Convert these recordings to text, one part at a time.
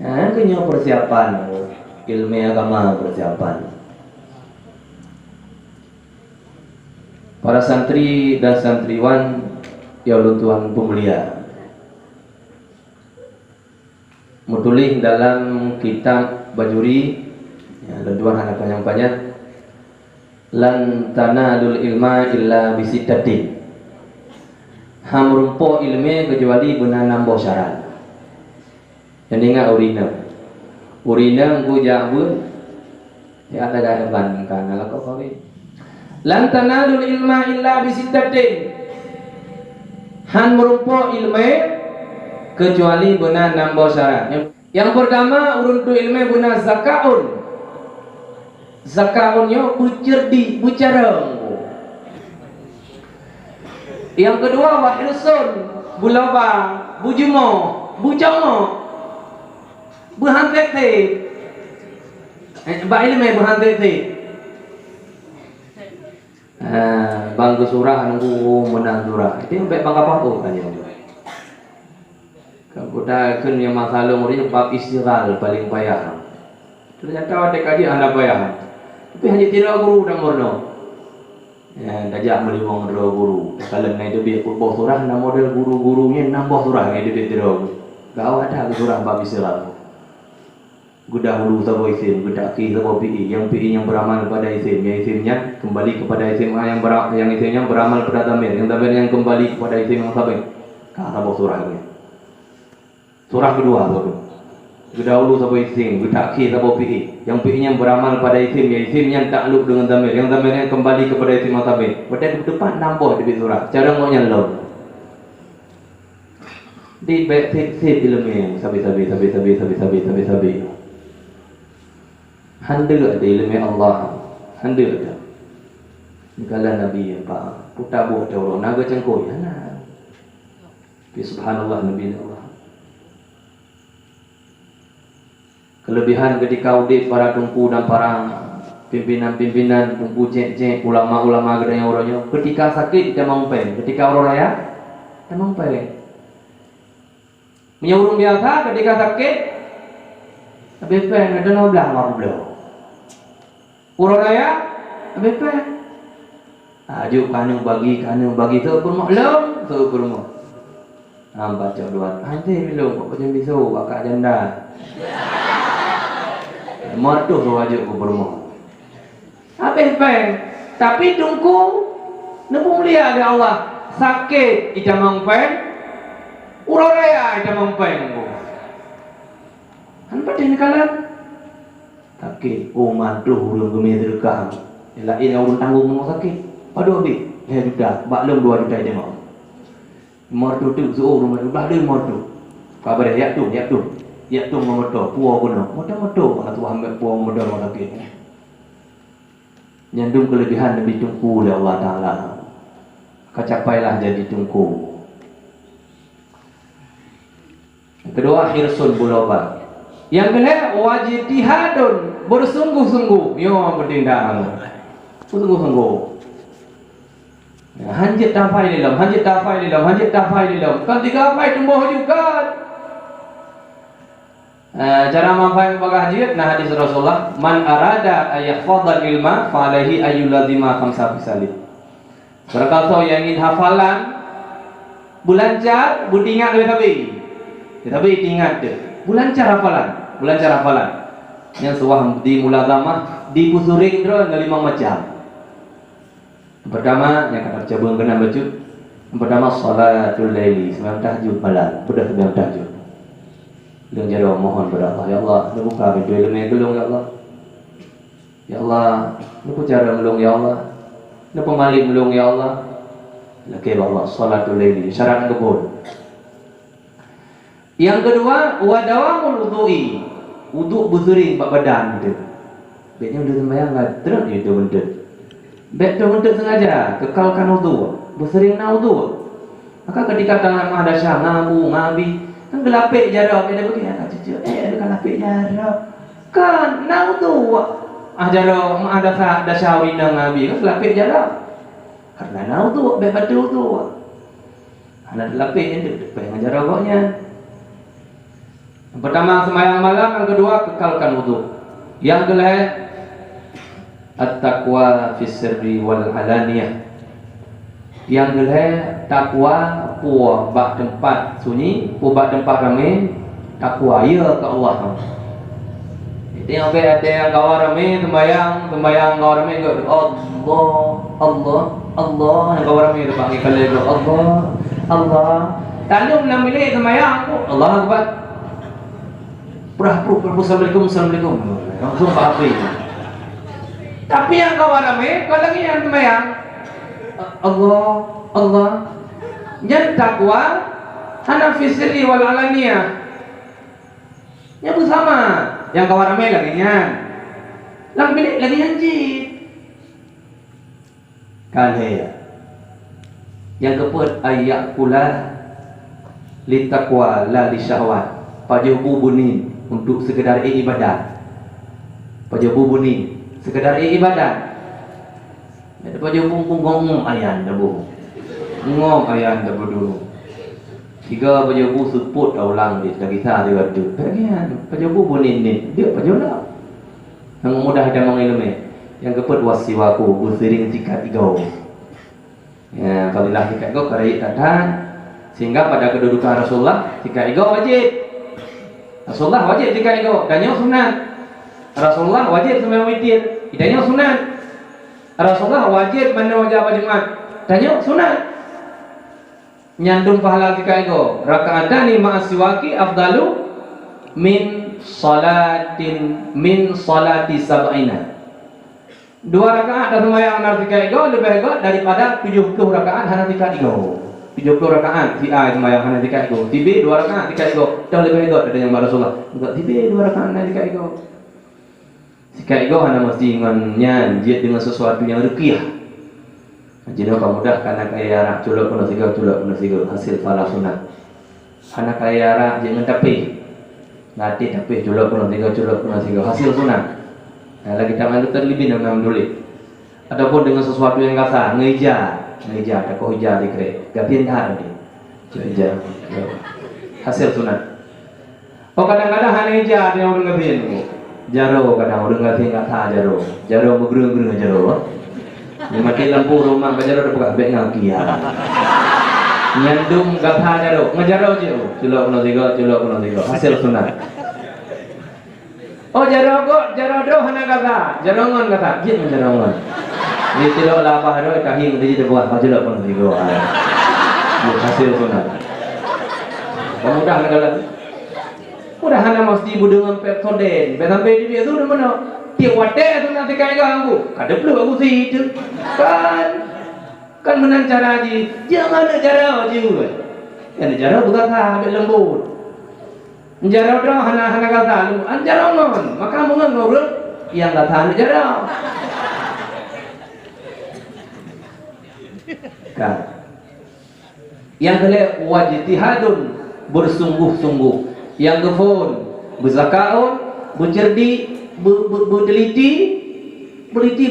Nah, punya persiapan ilmu agama persiapan. Para santri dan santriwan ya Allah Tuhan pemulia. Mutulih dalam kitab Bajuri ya lenduan anak banyak lan tanalul ilma illa bisittatin. Hamrumpo ilme kecuali benar nambah syarat. Yang ingat urina ku jabun ya ada gaya bandingkan kalau kau kawin. Lan tanalul ilma illa bisittatin. Han merumpo ilme kecuali benar nambah syarat. Yang pertama uruntu ilme benar zakaun. Zakaunnya bucerdi, bucareng. Yang kedua wahilsun, bulaba, bujumo, bujongo, buhantete. Ba ilme buhantete. Bangku surah nunggu menang surah. Itu yang baik bangga apa kan ya. Kita kan yang masalah murid bab istighal paling payah. Ternyata ada kaji anda payah. Tapi hanya tidak guru dan murno. Ya, dajak melimong guru. Kalau naik itu biar bawah surah, nama model guru-gurunya nambah surah naik itu tidak. Kau ada surah bab istighal. Gudah hulu sabo isim, gudah ki sabo pi. Yang pi yang beramal pada isim, yang isimnya kembali kepada isim yang isimnya beramal pada damir, yang damir yang kembali kepada isim yang sabit. Kata sabo surah ini. Surah kedua sabo. Gudah hulu sabo isim, gudah ki sabo pi. Yang pi yang beramal pada isim, yang isimnya takluk dengan damir, yang damir yang kembali kepada isim yang sabit. Pada depan nambah di surah. Cara mau nyalon. Di baik sip ilmu sabi. Handa ada ilmu Allah, handa ada. Kalau Nabi apa, putar buat orang naga cengkoi, ana. Subhanallah Nabi Allah. Kelebihan ketika audit para tumpu dan para pimpinan tumpu cek ulama-ulama gedanya orangnya. Ketika sakit dia mampen, ketika orang raya dia mampen. Menyurung biasa ketika sakit, tapi pen ada 12 marblo. Urang raya, habis apa? Ajuk kanu bagi tu bermaklum, tu bermak. Baca doa. Nanti belum kok macam bisu akak janda. Martuh tu ajuk ku bermak. Habis apa? Tapi tunggu nepung mulia ada Allah. Sakit ida mangpen. Urang raya ida mangpen. Kan pada ni kalah. Sakit, mantu urang gemi terkah. Lain urang tanggung mau sakit. Aduh habis. Ya sudah, baklum 2 juta dia mau. Martu tu suruh rumah belah dia martu. Kabar ya tu memoto, puau kuno. Moto kalau tu ambil puau modal mau sakit. Nyandung kelebihan Nabi tungku oleh Allah Taala. Kacapailah jadi tungku. Kedua hirsun buloba. Yang kena wajtihadun, bersungguh-sungguh. Yo bertindak. Bersungguh-sungguh. Hanjit tafai dalam. Kan 3 apa tumbuh juga. Cara mampai kepada hajit, nah hadis Rasulullah, man arada ayahfadhal ilma fa alaihi ayyulazima khamsa bisalih. Berkata yang ingin hafalan bulancar, budingat tapi ingat dia. Bulancar hafalan. Yang suah di mulazamah di busuring terus 5 macam. Pertama yang kata cabang kena baca. Pertama salatul laili, sembahyang tahajud malam, sudah sembahyang tahajud. Dengan cara mohon kepada Allah, ya Allah, lu buka pintu ilmu gelung ya Allah. Ya Allah, lu cara melung ya Allah. Lu pemalik melung ya Allah. Laki Allah salatul laili, syarat kebun. Yang kedua, wadawamul wudu'i. Wudu busuring bak badan gitu. Baiknya udah sembahyang enggak terus itu benda. Baik tu untuk sengaja kekalkan wudu, bersering na wudu. Maka ketika tangan ada syah ngabi, kan gelapik jarak dia begini kan cucu. Ada gelapik jarak. Kan na wudu. Jarak ada syah wina ngabi kan gelapik jarak. Karena na wudu, baik betul tu. Ada gelapik itu pengen jarak koknya. Yang pertama sembahyang malam, yang kedua kekalkan wudu. Yang kedua at-taqwa fis sirri wal alaniyah. Yang kedua takwa puah bak tempat sunyi, puah bak tempat ramai, takwa ya ke Allah. Itu yang ada yang kawan ramai sembahyang kawan ramai juga Allah yang kawan ramai itu panggil kali itu Allah. Tanduk nak milik sembahyang Allah Akbar. Assalamualaikum. Langsung apa itu? Tapi yang kawan ramai kalau lagi yang sembahyang Allah. Jadi takwa hana fi sirri wal alaniyah. Yang bersama, yang kawan ramai lagi nyan. Lang bilik lagi anjit. Kan ya. Yang keempat ayat pula li taqwa la li syahwat. Pajabu bunin untuk sekedar ibadah. Pajabu bunin sekedar ibadah. Ada pajabu ngom ayan dabu. Ngom ayan dabu dulu. Tiga pajabu suput ulang di lagi sa dia tu. Bagian pajabu bunin ni dia pajola. Yang mudah ada mengilmu. Yang keempat wasiwaku bersering sikat igau. Ya, kalau lah sikat igau karai tadan. Sehingga pada kedudukan Rasulullah sikat igau wajib. Rasulullah wajib sikat igau, dannya sunat. Rasulullah wajib sembahyang witir, dannya sunat. Rasulullah wajib menunaikan Jumat, dannya sunat. Nyandung pahala sikat igau. Rakaatani ma'aswaki afdalu min salati sab'ina. 2 rakaat dan sembahyang hana sikat igau lebih baik daripada 70 rakaat hana sikat igau. 70 rakaat si A sembahyang hana sikat igau, si B 2 rakaat sikat igau. Dah lebih baik ada yang Rasulullah. Enggak si B 2 rakaat hana sikat igau. Sikat igau hana mesti dengan jid dengan sesuatu yang ruqyah. Jadi kamu mudah karena kaya arak culuk kena siga hasil falah sunat. Hana kaya arak jangan tapi ngati tapi culuk kena siga hasil sunat. Nah, lagi tangan itu terlebih dengan menulis ataupun dengan sesuatu yang kasar ngeja tak kau hija dikre gantian dah ni hija hasil sunat. Oh kadang-kadang hanya hija dia orang gantian jaro kadang orang gantian kata jaro bergerung jaro mati lampu rumah jaro dah buka beg ngaki ya nyandung kata jaro ngejaro je culok kena tiga hasil sunat. Oh jaro do hana kata jarongan kata jit jarongan ni celok lapah do kahing di buat pajelok pun tiga hasil sunat. Mudah negala mudah hana mesti budungan pepsoden sampai di dia tu mana tiap wate tu nanti kai aku kada perlu aku sih itu kan menang cara ji jangan ada cara ji kan cara bukan ambil lembut jaro do hana kata lu jaro ngon maka mungan ngurut yang kata jaro kan yang kedua wajtihadun bersungguh-sungguh yang gefun berzakaun bercerdik berteliti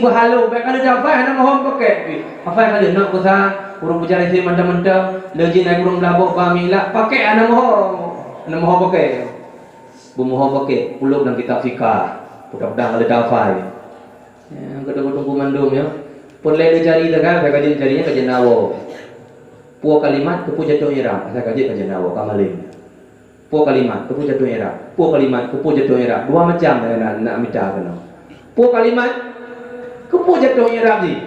berhalu baik ada dapat hana mohon pakai apa yang ada nak kusa urung bicara si macam-macam lagi naik urung belabok bamila pakai hana mohon pakai bumoho pakai uluk dan kitab fikah budak-budak ada dafai yang kadang-kadang kumandum ya pun lain cari dekat saya kaji carinya kajian nawo puak kalimat kepu jatuh irab saya kaji kajian nawo kamalin puak kalimat kepu jatuh irab puak kalimat kepu jatuh irab dua macam nak minta kena puak kalimat kepu jatuh irab ni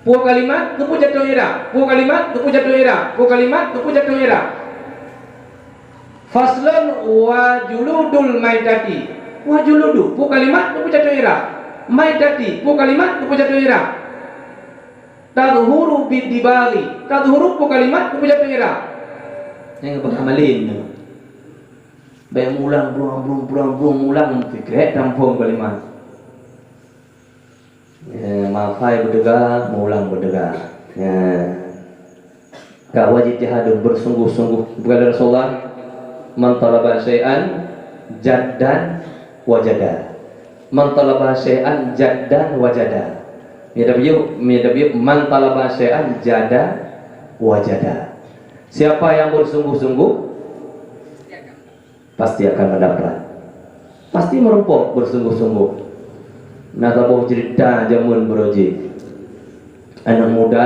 puak kalimat kepu jatuh irab puak kalimat kepu jatuh irab puak kalimat kepu jatuh irab. Faslun wa juludul maitati wa juludu pu kalimat pu jatuh irab maitati pu kalimat pu jatuh irab tadhuru bidibari tadhuru pu kalimat pu jatuh irab yang pengamalin baik ulang ulang fikir tampung kalimat mafai berdegar mengulang berdegar ka wajtihadun bersungguh-sungguh kepada Rasulullah man talaba syai'an jaddan wajada man talaba syai'an jaddan wajada midabiyu man talaba syai'an jada wajada siapa yang bersungguh-sungguh pasti akan mendapat. Pasti merumpok bersungguh-sungguh. Nasabah cerita jamun beroji. Anak muda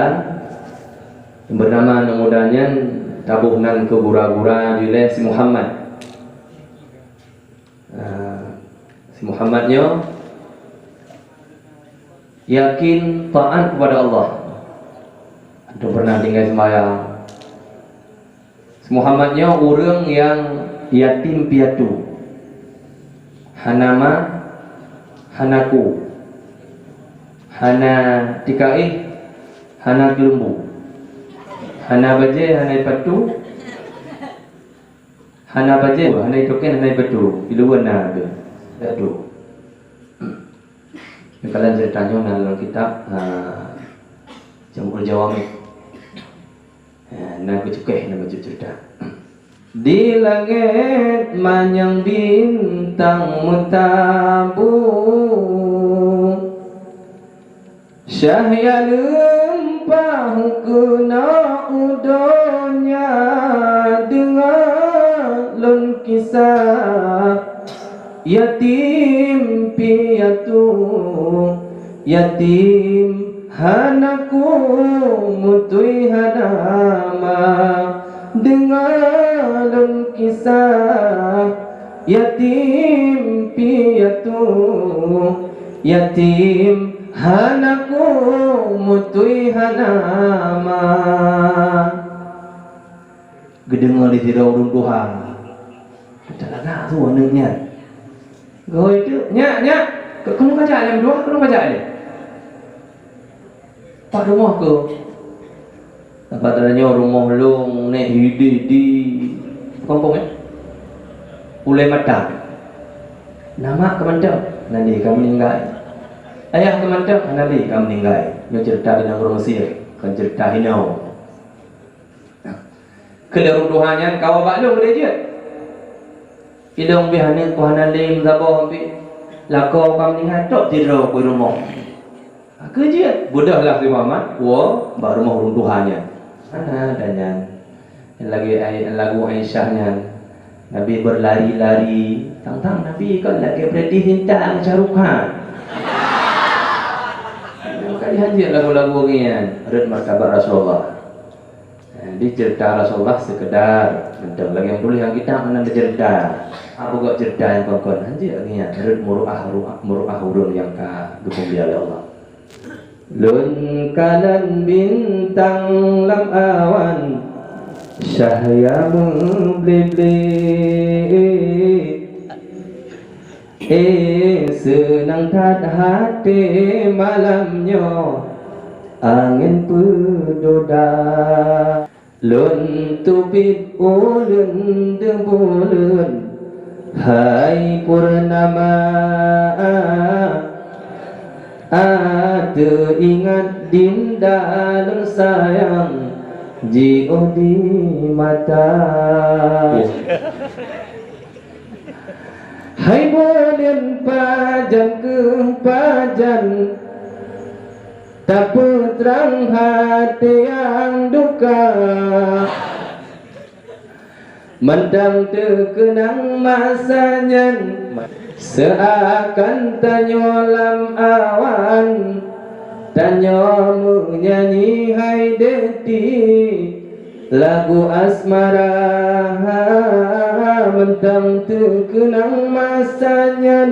yang bernama anak mudanya tabuhnan ke gura-gura di si Muhammad. Si Muhammadnya yakin taat kepada Allah. Ada pernah tinggal sembahyang. Si Muhammadnya orang yang yatim piatu. Hanama hanaku. Hana tikai hana kelumbu. Hana baje hana patu. Hana baje hana token hana patu. Iluan na tu. Aduh. Kalian ceritanya dalam kitab Jamul Jawami. Nah, aku cukai nama cerita. Di langit manyang bintang mutabu, syahya lempah kena udonya dengan lun kisah yatim piatu, yatim hanaku mutui hanama dengan kisah yatim piatu, yatim hanaku mutui hanama. Gedengar di tirau runtuhan. Talaga tu anaknya. Goi tu nyak kamu baca yang dua, kamu baca ni. Pak rumah ke? Apa tanya rumah long nek hidi di kampung Ulai Matang. Nama kemantan nanti kamu meninggal. Ayah kemantan nanti kamu meninggal. Yang cerita di negara Mesir, kan cerita hinau. Kalau runtuhannya kau baklung boleh je. Ilong bihani kuhana lim zabah ambil lakau kam ni hatok tiro ku rumah. Kerja budahlah si Muhammad, wa baru rumah runtuhannya. Mana adanya lagi lagu Aisyahnya. Nabi berlari-lari, tang Nabi kan lagi berhenti hinta Syahrukhan. Kali haji lagu-lagu ni kan, red martabat Rasulullah. Di cerita Rasulullah sekedar bentuk lagi yang boleh yang kita mana bercerita. Apa kok cerita yang kawan-kawan haji ni ya, red muruah urun yang ka dukung dia oleh Allah. Lun kanan bintang lam awan syahya blibli senang tat hati malamnya angin pedoda lun tupit ulun debulun hai purnama teringat dinda lun sayang jiwa di mata. Hai bolen pajan ke pajan, tak putrang hati yang duka, mendang terkenang masanya, seakan tanyolam awan, tanyo menyanyi hai deti lagu asmara, mentang terkenang masanya,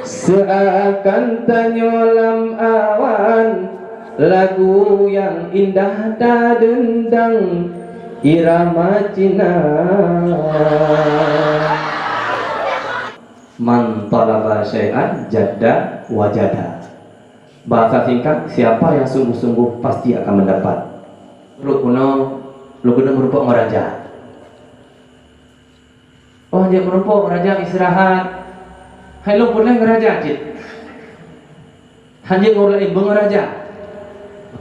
seakan tanyolam awan, lagu yang indah tak dendang irama Cina. Man talaba syai'an jadda wajada. Bahasa singkat, siapa yang sungguh-sungguh pasti akan mendapat. Lu kena merupakan meraja. Oh, dia merupakan raja istirahat. Hai lu pun lain raja cik. Hanya orang lain bengaraja.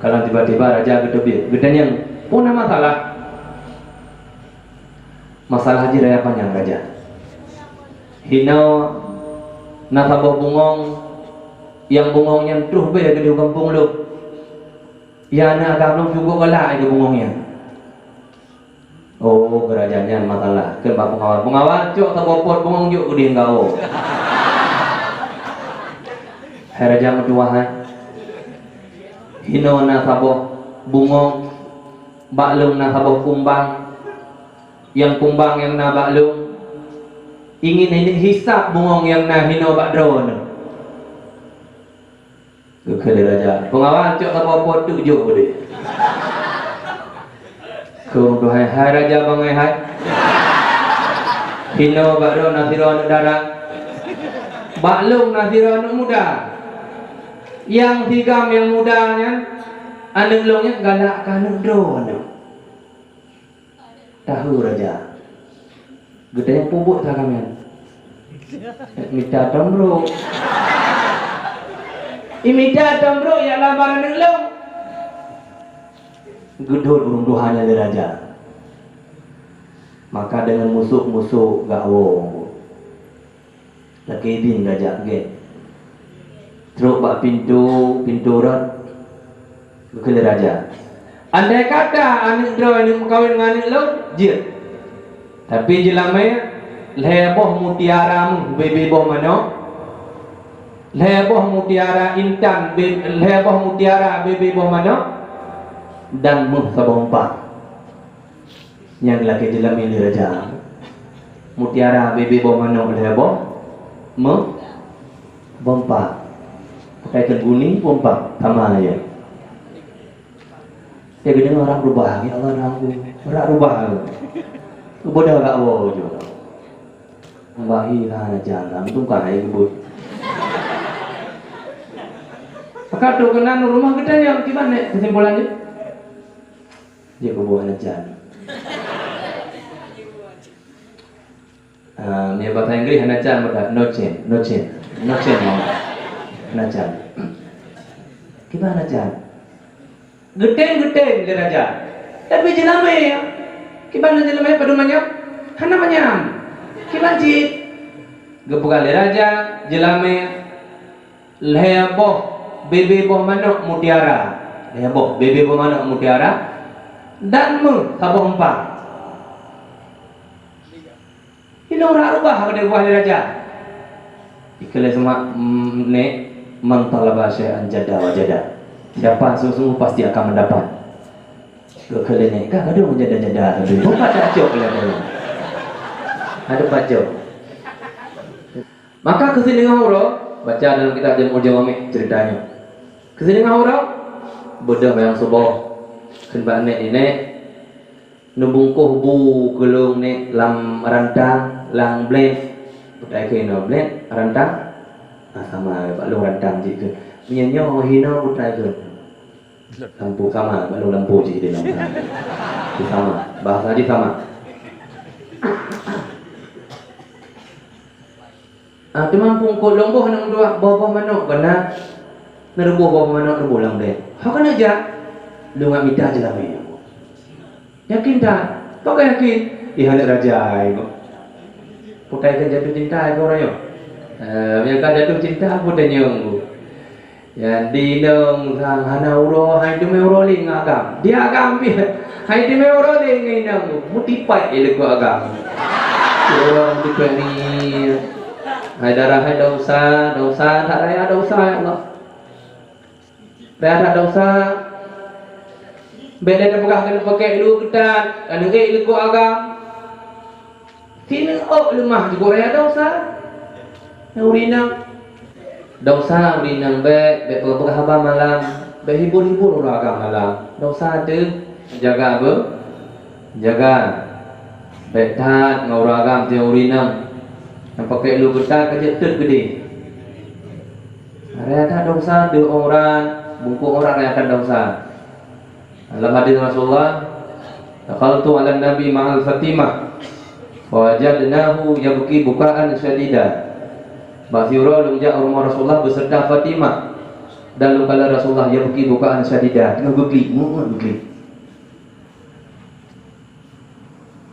Kalau tiba-tiba raja gedebit, gedenya pun masalah. Masalah haji raya panjang raja. Hinau nasabah bungong yang bungongnya tuh be gede kampung lu. Ya nak agak belum cukup galak itu bungongnya. Oh, kerajaan masalah. Kenapa pengawal? Pengawal cok tak bopot bongong juk ke dia kau. Hai raja metuahan. Hino na saboh bungong, baklung na saboh kumbang. Yang kumbang yang na baklung. Ingin ini hisap bungong yang na hino bak drone. Kekele raja. Pengawal cok tak bopot tu juk ke dia. Kau dohai hai raja bangai hai. Hino bakro nasiro darah. Baklung nasiro muda. Yang tigam yang mudanya anu longnya galak kanu drone. Tahu raja. Gede yang pubuk tak kamian. Minta tombro. Minta tombro ya labaran long. Gedor burung duhanya dari raja. Maka dengan musuh-musuh gawo. Laki bin raja ke. Teruk bak pintu rot. Kekele raja. Andai kata anak dro ini kawin dengan anak lo, je. Tapi jelamai leboh mutiara mu, bebe boh mano. Leboh mutiara intan, leboh mutiara bebe boh mano. Dan mu sabompa. Yang laki jelamai ni raja. Mutiara bebe boh mano leboh mu bompa. Pakai terguni pompa sama aja. Ya gede orang rubah, ya Allah aku orang rubah. Bodoh gak wow juga. Bahi lah jangan tu kan ibu. Maka tu kena rumah kita yang gimana kesimpulannya? Dia kebuah aja. Ni bahasa Inggris hanacan berkata no change. Hanacan. Gimana Jan? Geteng dia raja. Tapi jelamai ya. Gimana jelamai pada manyam? Hana manyam. Gimana cik? Gepugali raja jelamai leboh bebe boh manuk mutiara. Leboh bebe boh manuk mutiara dan mu saboh empang. Ini orang rubah pada buah raja. Ikhlas semua ne mantalaba syai'an jada wa jada. Siapa sungguh pasti akan mendapat. Kekele ni kan ada menjada-jada tu. Bukan tak cok lah dia. Ada pacok. Maka kesini ngahuro baca dalam kitab Jamul Jawami ceritanya. Kesini ngahuro bedah yang subuh kenba nek ini nubungkuh bu kelung ni lam rantang lang blend. Putai ke no blend rantang. Sama balung rantang je ke. Menyanyo hina putai ke. Lampu sama, balung lampu je dia lampu. Sama, bahasa dia sama. Teman pungkul lomboh nang dua bawah manuk kena nerebuh bawah manuk nerebuh lang blend. Hak kan aja. Lu ngak minta je lah mai. Yakin tak? Pakai yakin. Ihale raja itu. Putai kan jatuh cinta ke orang yo. Yang kan jatuh cinta pun dah nyong. Ya di nong sang hana uro hai tu me uro ling agam. Dia agam pi. Hai tu me uro ling ngai nong. Mutipai ele ko agam. Orang mutipai ni. Hai darah hai dosa tak raya dosa ya Allah. Raya dosa. Bela dah pegah pakai lu ketat. Anu ele ko agam. Sini lemah juga raya dosa. Urinang dosa urinang be pegah haba malam be hibur-hibur orang agam malam. Dosa tu jaga apa? Jaga betat ngau agam dia urinang. Yang pakai lu ketat kerja tergede. Raya dosa de orang bungkuk orang raya dosa. Dalam hadis Rasulullah, "Taqaltu 'ala Nabi ma'al Fatimah." Wajadnahu yabki bukaan syadida. Basyura lunjak rumah Rasulullah beserta Fatimah. Dan lukala Rasulullah yabki bukaan syadida. Tengah bukli.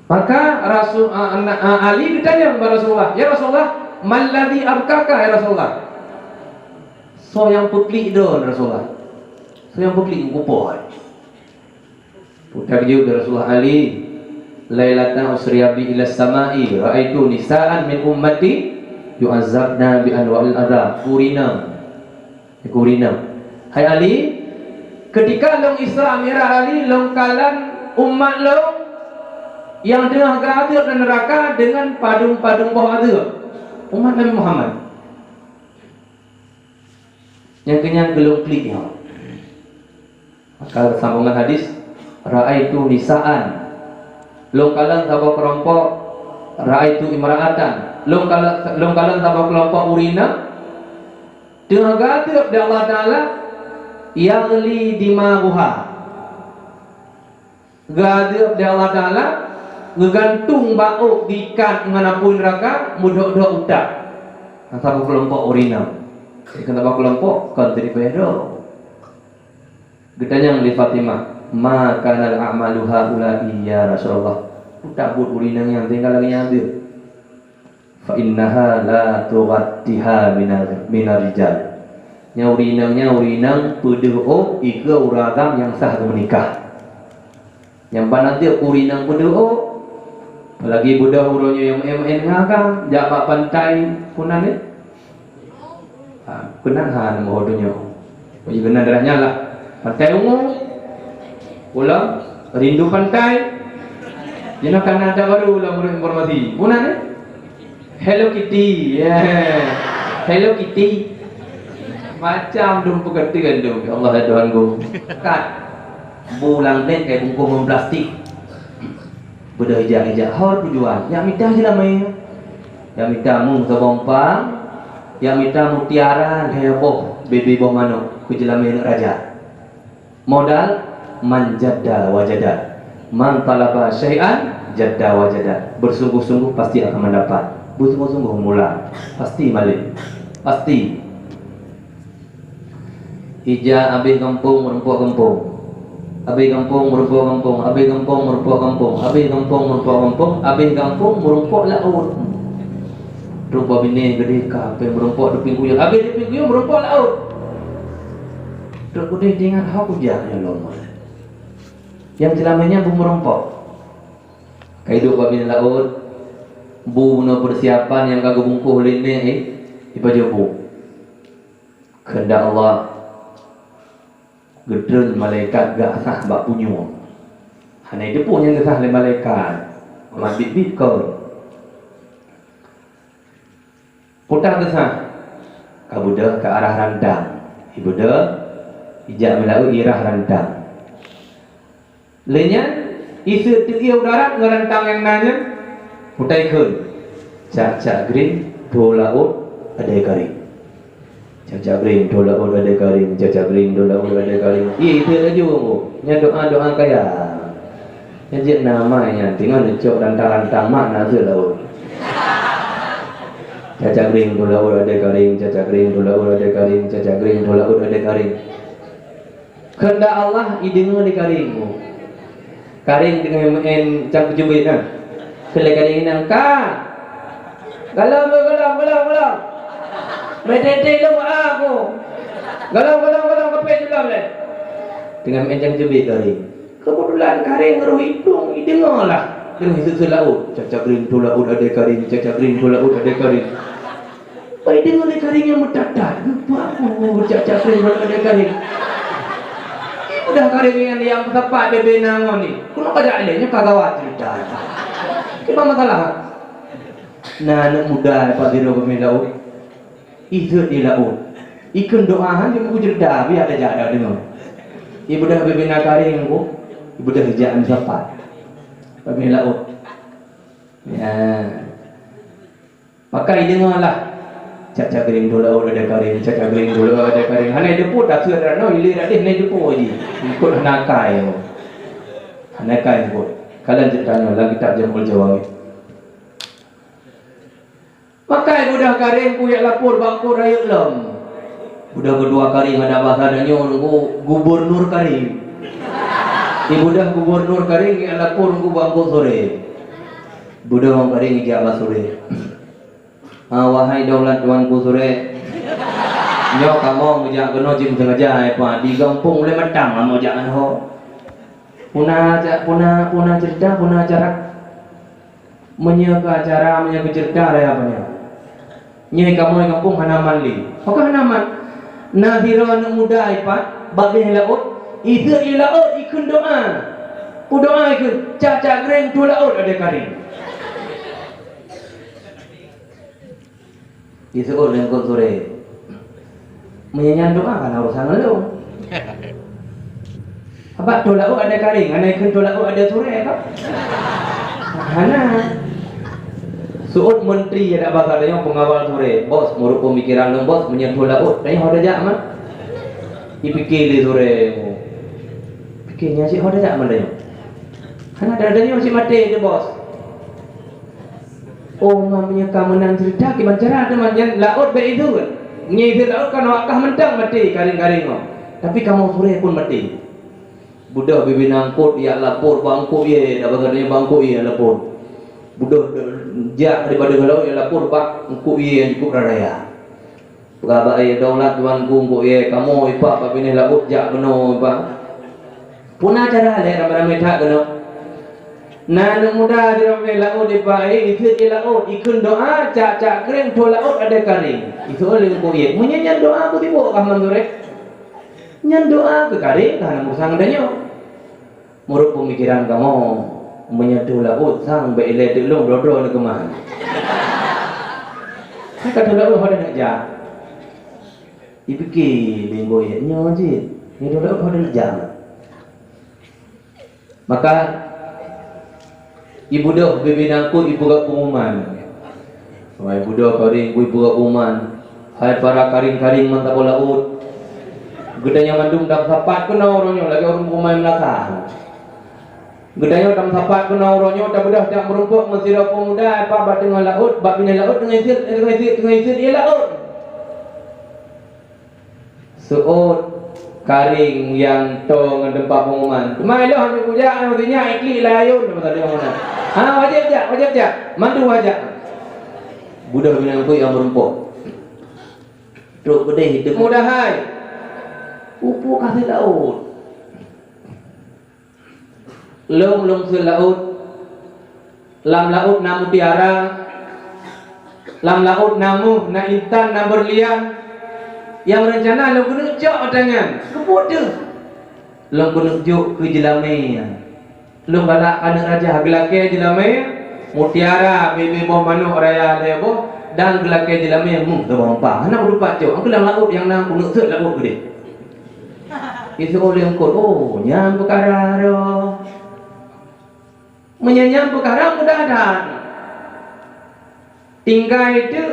Maka Rasul Ali bertanya kepada Rasulullah, "Ya Rasulullah, malladhi abkaka ya Rasulullah?" So yang bukli don Rasulullah. So yang bukli ngupoy. Putar dia Rasulullah Ali. lailatan usriya bi ila samai raaitu nisaan min ummati yu'azzabna bi anwa'il adzab. Kurina. Hai Ali, ketika long Isra Mi'raj Ali long kalan umat long yang tengah gadir dan neraka dengan padung-padung bawah azab. Umat Nabi Muhammad. Yang kenyang gelung kliknya. Maka sambungan hadis, raaitu nisaan. Long kalan sabab kelompok raaitu imra'atan. Long kalan sabab kelompok urina. Dengan gadir dari Allah Ta'ala yaghli dimaruha. Gadir dari Allah Ta'ala ngegantung bau diikat menganapun neraka mudah-mudah utak. Sabab kelompok urina. Kenapa kelompok kan jadi bedo. Ditanya oleh Fatimah, ma kana al-a'malu haula'i ya Rasulullah. Utak but urina yang tinggal lagi ambil. Fa innaha la tughaddiha minar rijal. Nya urinang pedeo ika uragam yang sah menikah. Yang panat dia urinang pedeo apalagi budak uronya yang ngakang jabak pantai punan ni. Kenahan modonya. Bagi kena darahnya lah. Pantai ungu. Pulang rindu pantai. Jangan kan ada baru lah informasi. Punan ni. Hello Kitty, yeah. Hello Kitty. Macam dum pekertian dum. Ya Allah ya Tuhan ku. Kat. Bulang net kayak bungkus plastik. Budak hijau-hijau hot tujuan. Yang minta je lah main. Yang minta mung sebompang. Yang minta mutiara heboh bebe boh mano ku jelame raja. Modal manjadda wajada. Man talaba syai'an jadda wajada. Bersungguh-sungguh pasti akan mendapat. Bersungguh-sungguh mula pasti balik. Pasti. Ija abih kampung merumpuk kampung. Abih kampung merumpuk kampung. Abih kampung merumpuk kampung. Abih kampung merumpuk kampung. Abih kampung merumpuk laut. Rupa bini gede kape merumpuk duping kuyang. Abih duping kuyang merumpuk laut. Duk gede dengan hak ujarnya loh. Yang jelamanya bu merumpuk. Kaidu bini laut. Bu no persiapan yang kagak bungkuh lene ibadah bu. Kehendak Allah gedrun malaikat gak sah bak punyo. Hanya itu pun yang gesah le malaikat. Mabit-bit kau. Putar gesah. Kabudah ke arah randang. Ibudah ijak melau irah randang. Lenya isu tinggi udara ngerantang yang nanya. Putai kun, cak green, dua laut ada garing. Cak green, dua laut ada garing. Cak green, dua laut ada garing. Itu aja bu. Nya doa kaya. Nya jet namanya, tinggal lecok rantang-rantang mana tu laut. Cak green, dua laut ada garing. Cak green, dua laut ada garing. Cak green, dua laut ada garing. Kehendak Allah idengar di garing bu. Garing dengan main cak jubit kan. Kelekan ingin ka. Galau. Medete lo aku. Galau kape jual le. Dengan mencang jubit kari. Kebetulan kari ngeruh hidung, dengar lah. Dengan hidup laut. Caca green tu laut ada kari, caca green tu laut ada kari. Baik dengar le kari yang mendadak. Lupa aku caca green tu ada kari. Udah kari yang tepat bebe nangon ni. Kuno kaja alenya kagawat cerita. Apa masalah? Nah, anak muda Pak Diro pemilik laut, ikut di laut, ikut doahan dia mengujar dah, biar ada jarak dengar. Ibu dah berbina karing bu, ibu dah kerjaan cepat, pemilik laut. Ya, maka dengarlah. Caca kering dulu laut ada karing, caca kering dulu ada karing. Hanya dia pun tak sudah, no, ilir ada, hanya dia pun je. Ikut nakai, nakai pun. Kalian ceritanya lagi tak jempol jawab. Maka budak karing kuyak lapor bangku raya lem. Budak kedua karing ada bahasa adanya gubernur karing. Budak gubernur karing kuyak lapor bangku sore. Budak orang karing ijabah sore. Wahai daulat tuanku sore. Nyok kamu ngejak kena jim sengaja apa di kampung mulai matang lah mau jangan ho. Puna cerita, puna jarak Menye ke acara, menye ke cerita lah apa nya. Nyai kamu kampung Hanaman li. Apakah Hanaman? Nahira anak muda ipat, babih laut, itu laut ikun doa. Doa ikun, caca greng tu laut ada kari. Itu orang yang sore. Menyanyian doa kan urusan lu. Apa tu laut ada kari, ana ikun tu laut ada sore apa? Hana. Suut menteri ada bakal dia pengawal sore. Bos muruk pemikiran lu bos menyentuh laut. Tanya hoda jak mah. Dipikir di sore. Pikirnya sih hoda jak mah dia. Karena dadanya masih mati dia bos. Oh mamanya kamenan cerita gimana cara ada manjan laut be itu kan. Nyi laut kan wakah mentang mati karing-karing kau. Tapi kamu sore pun mati. Budak bibi nangkut dia lapor bangku ye, dah bagadanya bangku ye lapor. Budak jak daripada galau ia lapor pak engku ye cukup raya. Pegawai ye daulat tuanku engku ye kamu ipak pak bini laut jak keno ipak. Punah cara le ramai-ramai tak keno. Nah muda di ramai laut ipak ikut di laut ikut doa cak kering tu laut ada kering. Itu oleh engku ye. Menyanyian doa aku tiba kaman sore. Nyan doa ke kari karena musang danyo. Muruk pemikiran kamu menyentuh laut sang beile delung dodol ke mana. Kata laut ada nak jak. Dipikir minggu ye nyo je. Ni laut ada nak jak. Maka ibu dah bibinangku ibu gak pengumuman. Wahai budak karing ibu gak pengumuman. Hai para karing-karing mantap laut. Gedanya mandung dak sapat kena oronyo lagi orang pemain belakang. Gedanya dam sapat kena oronyo dak bedah dak merumpuk mesira pemuda apa bat dengan laut, bat bina laut dengan isir dia laut. Suut karing yang to ngadempak pengumuman. Mai lah ambil puja artinya ikli layun kata dia mana. Ha wajib jak. Mandu wajib. Budak bina aku yang merumpuk. Truk gede hidup mudah hai. Upu kasih laut. Lom se laut. Lam laut na mutiara. Lam laut namu na intan na berlian. Yang rencana lom kena jok tangan. Kebut dia. Lom kena jok ke jelame. Lom galak anak raja gelake jelame. Mutiara bebe bom manuk raya lebo dan gelake jelame tu bangpa. Anak berupa jok. Angku lam laut yang nang kena se laut gede. Itu oleh engkau, oh nyam perkara ro. Menyanyam perkara mudah dan. Tinggal itu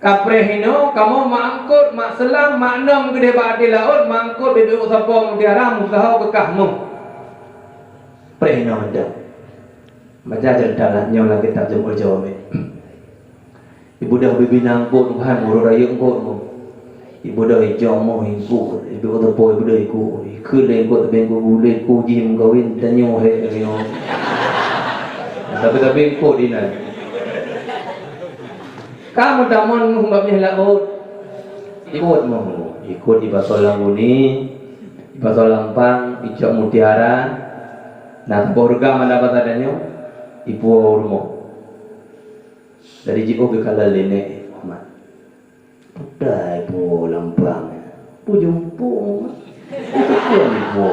kaprehino kamu mangkut mak selam mak nom gede badi laut mangkut bebe usapong mutiara musahau kekahmu. Prehino ada. Baca cerita lah nyola kitab Jumul Jawami. Ibu dah bibi nangkut Tuhan muru raya engkau. Ibu dah hijau mau ibu, ibu kata boy ibu dah ikut, ikut leh ikut tapi ikut boleh ikut jim kawin tanya he yo. Tapi ikut ini. Kamu taman ngubahnya laut, ikut mau, ikut di Basolang Uni, di Basolang Pang, Icok Mutiara. Nah borga mana dapat adanya? Ibu rumah. Dari Jiko ke Kalalene. Udah ibu lambang, ibu jumpung, itu pun ibu.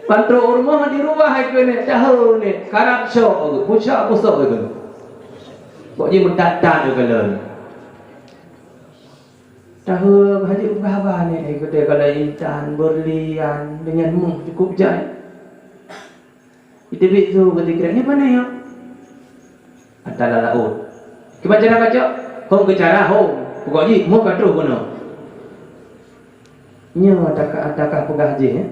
Pantro rumah di rumah itu ni, cahul ni, karak show, pusat itu. Kok dia mendatang juga lagi. Tahu haji berapa ni? Kita kalau intan berlian dengan mu cukup jai. Kita bisu ketika ni mana ya? Antara laut. Kita cara baca. Kau bicara pokoknya mau kata guna. Nyo adakah pegah je?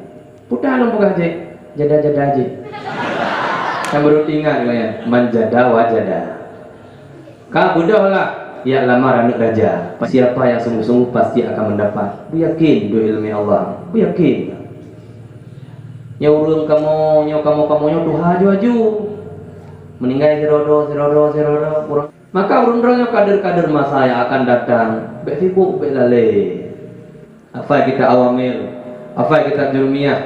Putar long pegah je, jada je. Yang baru tinggal ya, manjada wajada. Kau budak lah, ya lamar anak raja. Siapa yang sungguh-sungguh pasti akan mendapat. Bu yakin do ilmu Allah. Bu yakin. Nyaurung kamu Tuhan aju. Meninggal serodo. Maka urung-urungnya kader-kader masa yang akan datang. Bek sibuk, bek lalai. Apa yang kita awamil, apa yang kita jurmiyah,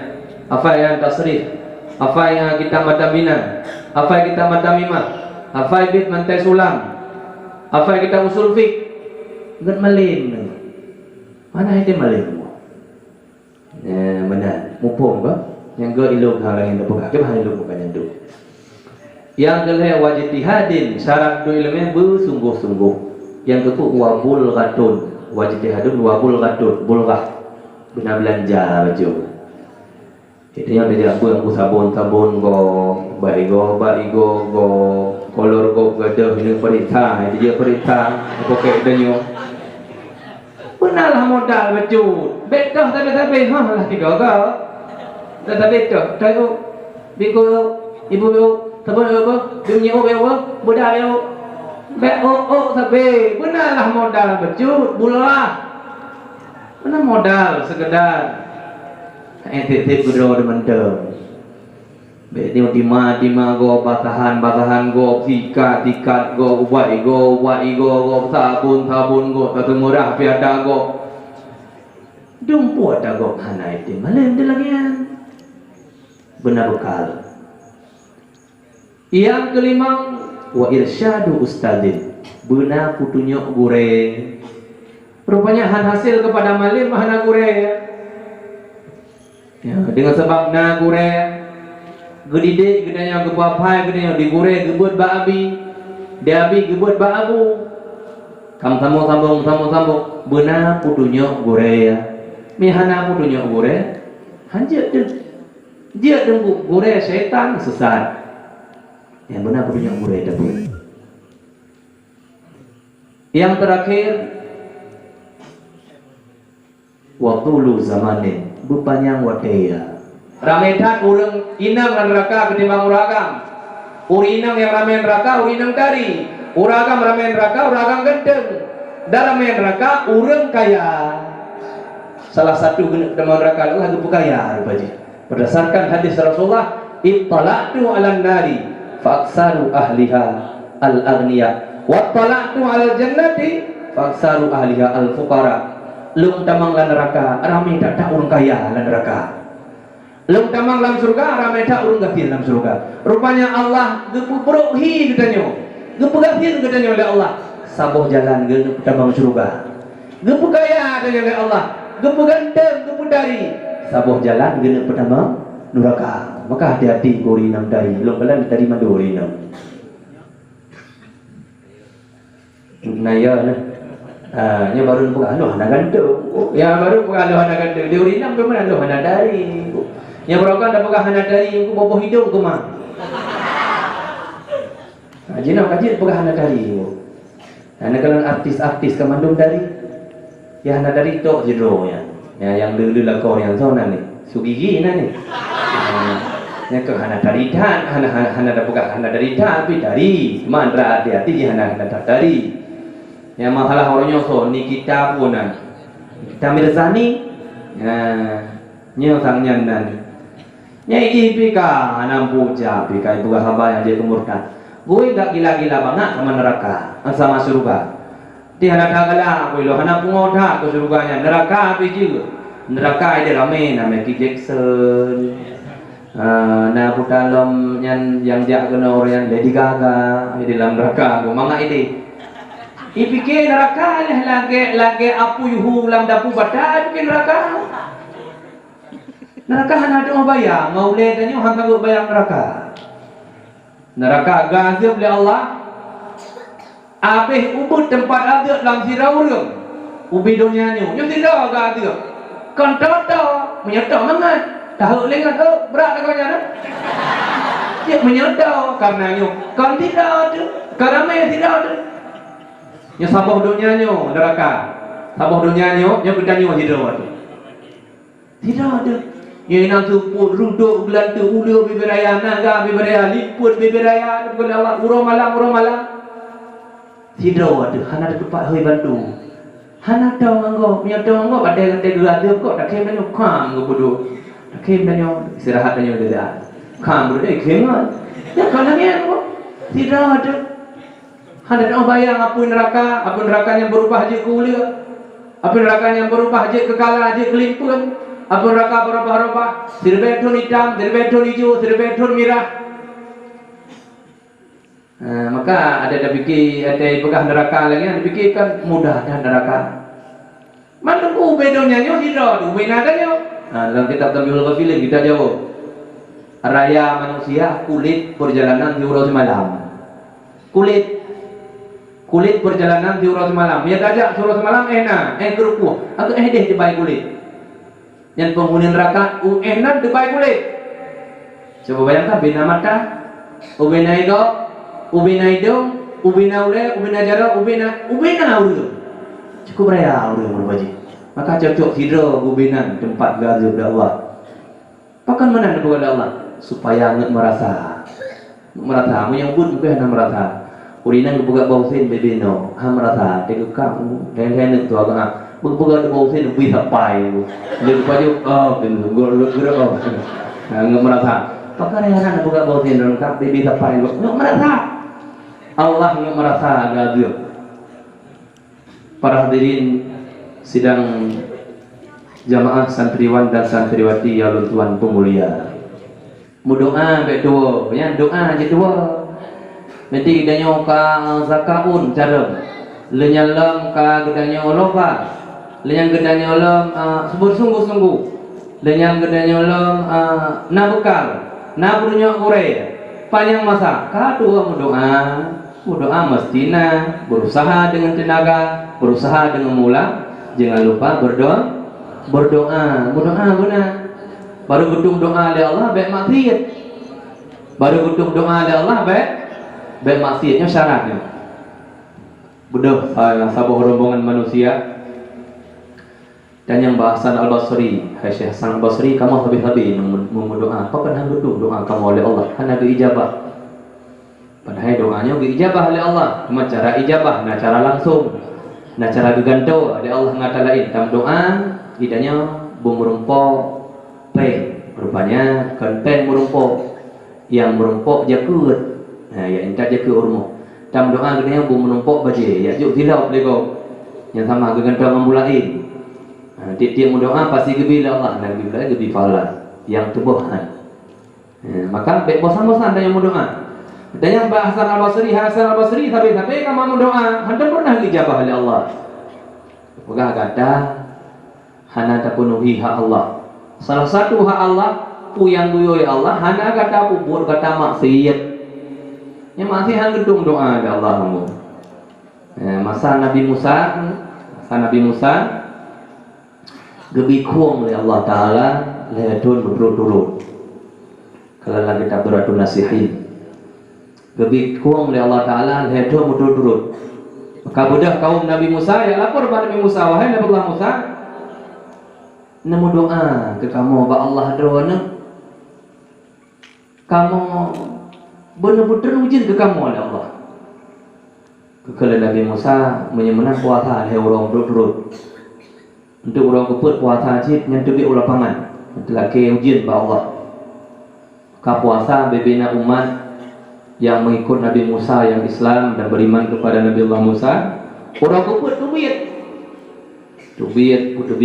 apa yang tasrif, apa yang kita madaminan, hafal kita Madamimah, hafal bait Mantai Sulam, hafal kita usul fiqh. Enggak malim. Mana itu malim? Benar. Mumpung ke? Yang ke ilmu hal yang terbuka. Ke hal ilmu bukan yang tu. Yang kelima wajtihadin, syarat tu ilmu bersungguh-sungguh. Yang kedua wabul gatun, wajtihadun wabul gatun, bulghah. Benar belanja baju. Itu yang dia buang sabun go, baigo go, kolor go gadah ini perintah, dia perintah, pakai danyo. Benalah modal becut. Betul tapi lah tiga ke. Tapi betul. Tahu biko ibu sabun apa? Dunia apa? Budak apa? Tapi benalah modal becut. Bulah. Benar modal sekedar tip gudro de mendem. Betio tima go batahan go tikat go ubai go sabun go tatu murah piada go dumpu ada go hana itu malam de lagian benar bekal. Yang kelima wa irsyadu ustadzin, benar putunyok gure. Rupanya han hasil kepada malim hana gure. Ya, dengan sebab na gure gedide gedanya gepapai gedanya digure gebut ba abi dia abi gebut ba abu kam sambung benar putunya gure ya mihana putunya gure hanjat dia dengku gure setan sesat yang benar putunya gure debut. Yang terakhir waktu lu zamanin berpanjang wadaya. Ramedan urang inang dan neraka ketimbang uragam. Uri inang yang ramai neraka, uri inang tari. Uragam ramai neraka, uragam gendeng. Dan ramai neraka, urang kaya. Salah satu teman neraka itu lagu kaya, rupaji. Berdasarkan hadis Rasulullah, ittala'tu 'alan nari fa'aksaru ahliha al-aghniya wa ittala'tu 'alal jannati fa'aksaru ahliha al-fuqara. Lung tamang lan neraka, ramai tak urang kaya lan neraka. Lung tamang dalam surga, ramai tak urung gafir dalam surga. Rupanya Allah gepuruhi katanya. Gepugafir katanya oleh Allah. Saboh jalan ge tamang surga. Gepugaya katanya oleh Allah. Gepuganteng, gepudari. Saboh jalan ge tamang neraka. Maka hati-hati gorinam dari. Belum belan dari mandorinam. Naya nah. Nya baru buka anu hana gantung. Ya baru buka anu hana gantung. Di urinam ke mana anu hana dari. Yang berokok dah pegang hana dari aku boboh hidung ke mah. Jenam kaji pegang hana dari. Hana kalau artis-artis kemandung dari. Ya hana dari tok jero ya. Ya yang dulu lakor yang zona ni. Sugigi na ni. Ya ke hana dari dan hana dah pegang hana dari tapi dari. Mandra hati-hati je hana dari. Yang masalah orangnya so ni kita pun kita Mirzani. Ya nyo sang nyan nan. Nyai ipika anam puja pika ibu hamba yang dia kemurkan. Gue gak gila-gila banget sama neraka, sama surga. Dia anak tagala, gue lo anak pengoda ke surganya. Neraka apa juga? Neraka ada ramai nama Ki Jackson. Nah putalom yang jak kena orang Lady Gaga di dalam neraka. Gue mangga ini. Ipike neraka lagi apu yuhu lam dapu badan ke neraka. Neraka hana ada bayang, mau ledannya hang kagak bayang neraka. Neraka gazab oleh Allah. Abih ubud tempat ada dalam sirau urang. Ubi dunianya, nyo tidak gazab. Kan tahu menyata mangat. Tahu lengan berat agaknya dah. Dia menyata karena nyo kan tidak ada. Karena tidak ada. Nyo sabah dunianya neraka. Sabah dunianya nyo kedanyo hidup ada. Tidak ada. Yang nak suput, ruduk, gelantu, ulu, bibiraya, naga, bibiraya, liput, bibiraya, kepada Allah, urang malam. Tidak ada, hana ada tempat hari bantu. Hana tahu anggo, punya tahu anggo, ada gelar dia kok, tak kem danyo, kam, go bodoh. Tak kem danyo, istirahat danyo dia. Kam, bodoh, keman. Ya, kalau ni anggo, tidak ada. Hana ada bayang apa neraka yang berubah je ke ulia. Apa neraka yang berubah je ke kala, je ke limpun. Apa neraka berubah-ubah, sirbetun hitam, sirbetun hijau, sirbetun merah. Maka ada fikir, ada pegang neraka lagi, ada fikir kan mudah dah neraka. Mana ku bedonya nyo hidro, ubin adanya. Dalam kitab Tabiul Ghafilin kita jawab. Raya manusia kulit perjalanan di urut malam. Kulit perjalanan di urut malam. Ya dajak urut malam enak, kerupu. Aku deh di baik kulit. Yang penghuni neraka enak di baik kulit. Coba bayangkan bina mata, ubina hidung, ubina hidung, ubina ule, ubina jara, ubina ule. Cukup raya ule berbaji. Maka cocok hidro ubinan tempat gaduh Allah. Pakan mana kepada Allah supaya nggak merasa, mu yang pun bukan nak merasa. Urinan buka bausin bebeno, merasa. Tengok kamu, dan tu agak buka bausin bisa pai. Jadi baju gerak nggak merasa. Pakan yang nak buka bausin dan kap bisa pai nggak merasa. Allah nggak merasa gaduh. Para hadirin sidang jamaah santriwan dan santriwati yang Tuhan pemulia. Mu doa be dua, ya doa je dua. Nanti danyo ka zakaun cara. Lenyalam ka gedanyo loba. Lenyang gedanyo lom sungguh-sungguh. Lenyang gedanyo lom na bekal. Na punya ure. Panjang masa ka dua mu doa mestina berusaha dengan tenaga, berusaha dengan mula. Jangan lupa berdoa benar. Baru gedung doa oleh Allah baik maksiat. Baru gedung doa oleh Allah baik maksiatnya syaratnya. Bodoh sabuh rombongan manusia. Dan yang bahasan Al-Basri, Syekh Hasan Al-Basri, kamu habis-habis berdoa. Apa kan gedung doa kamu oleh Allah? Karena diijabah. Padahal doanya diijabah oleh Allah. Cuma cara ijabah, nah cara langsung. Nah cara geganto ada Allah ngata lain dalam doa idanya merumpok rupanya konten merumpok yang merumpok jakut. Nah ya entar jakut urmo dalam doa gedanya merumpok baje ya juk silau lego yang sama geganto membulain. Tiap doa pasti gebila Allah dan gebi falas yang tubuhan. Maka baik bosan-bosan dan yang doa. Dan yang bahasan Al-Basri, Hasan Al-Basri tapi kamu doa, hendak pernah dijabah oleh Allah. Pegah kata, hana terpenuhi hak Allah. Salah satu hak Allah, pu yang guyoi Allah, hana kata pupur kata maksiat. Yang masih hang gedung doa ada Allahmu. Masa Nabi Musa, gebikuang oleh Allah Taala, lehadun berturut-turut. Kalau lagi tak beratun nasihin. Lebih kurang oleh Allah Ta'ala leher mudurut. Maka budak kaum Nabi Musa ya lapor kepada Nabi Musa, wahai Nabi Allah Musa, nemu doa ke kamu ba Allah doa kamu benar-benar ujian ke kamu oleh Allah. Kalau Nabi Musa menyemenang puasa leher orang berturut. Untuk orang keput puasa cip yang tebi ulapangan. Telah ke ujian ba Allah. Ka puasa bebina umat yang mengikut Nabi Musa yang Islam dan beriman kepada Nabi Allah Musa, orang kuput tubiat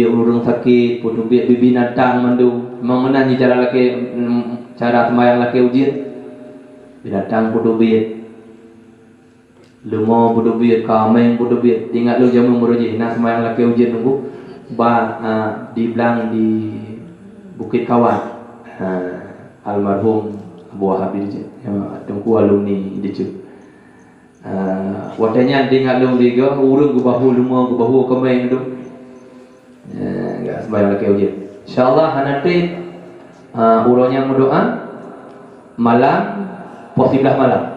urung sakit, tubiat binatang mandu, mengenai cara sembahyang laki ujian, binatang tubiat, lumo tubiat, kameng tubiat, tinggal lu jamu meruji, nah sembahyang laki ujian nunggu, di belang di Bukit Kawat, almarhum buah habis yang tunggu alumni itu. Watanya tinggal dong dia urung ke bahu kemain itu. Enggak sembahyang lagi ujian. Insyaallah nanti uronya berdoa malam positif malam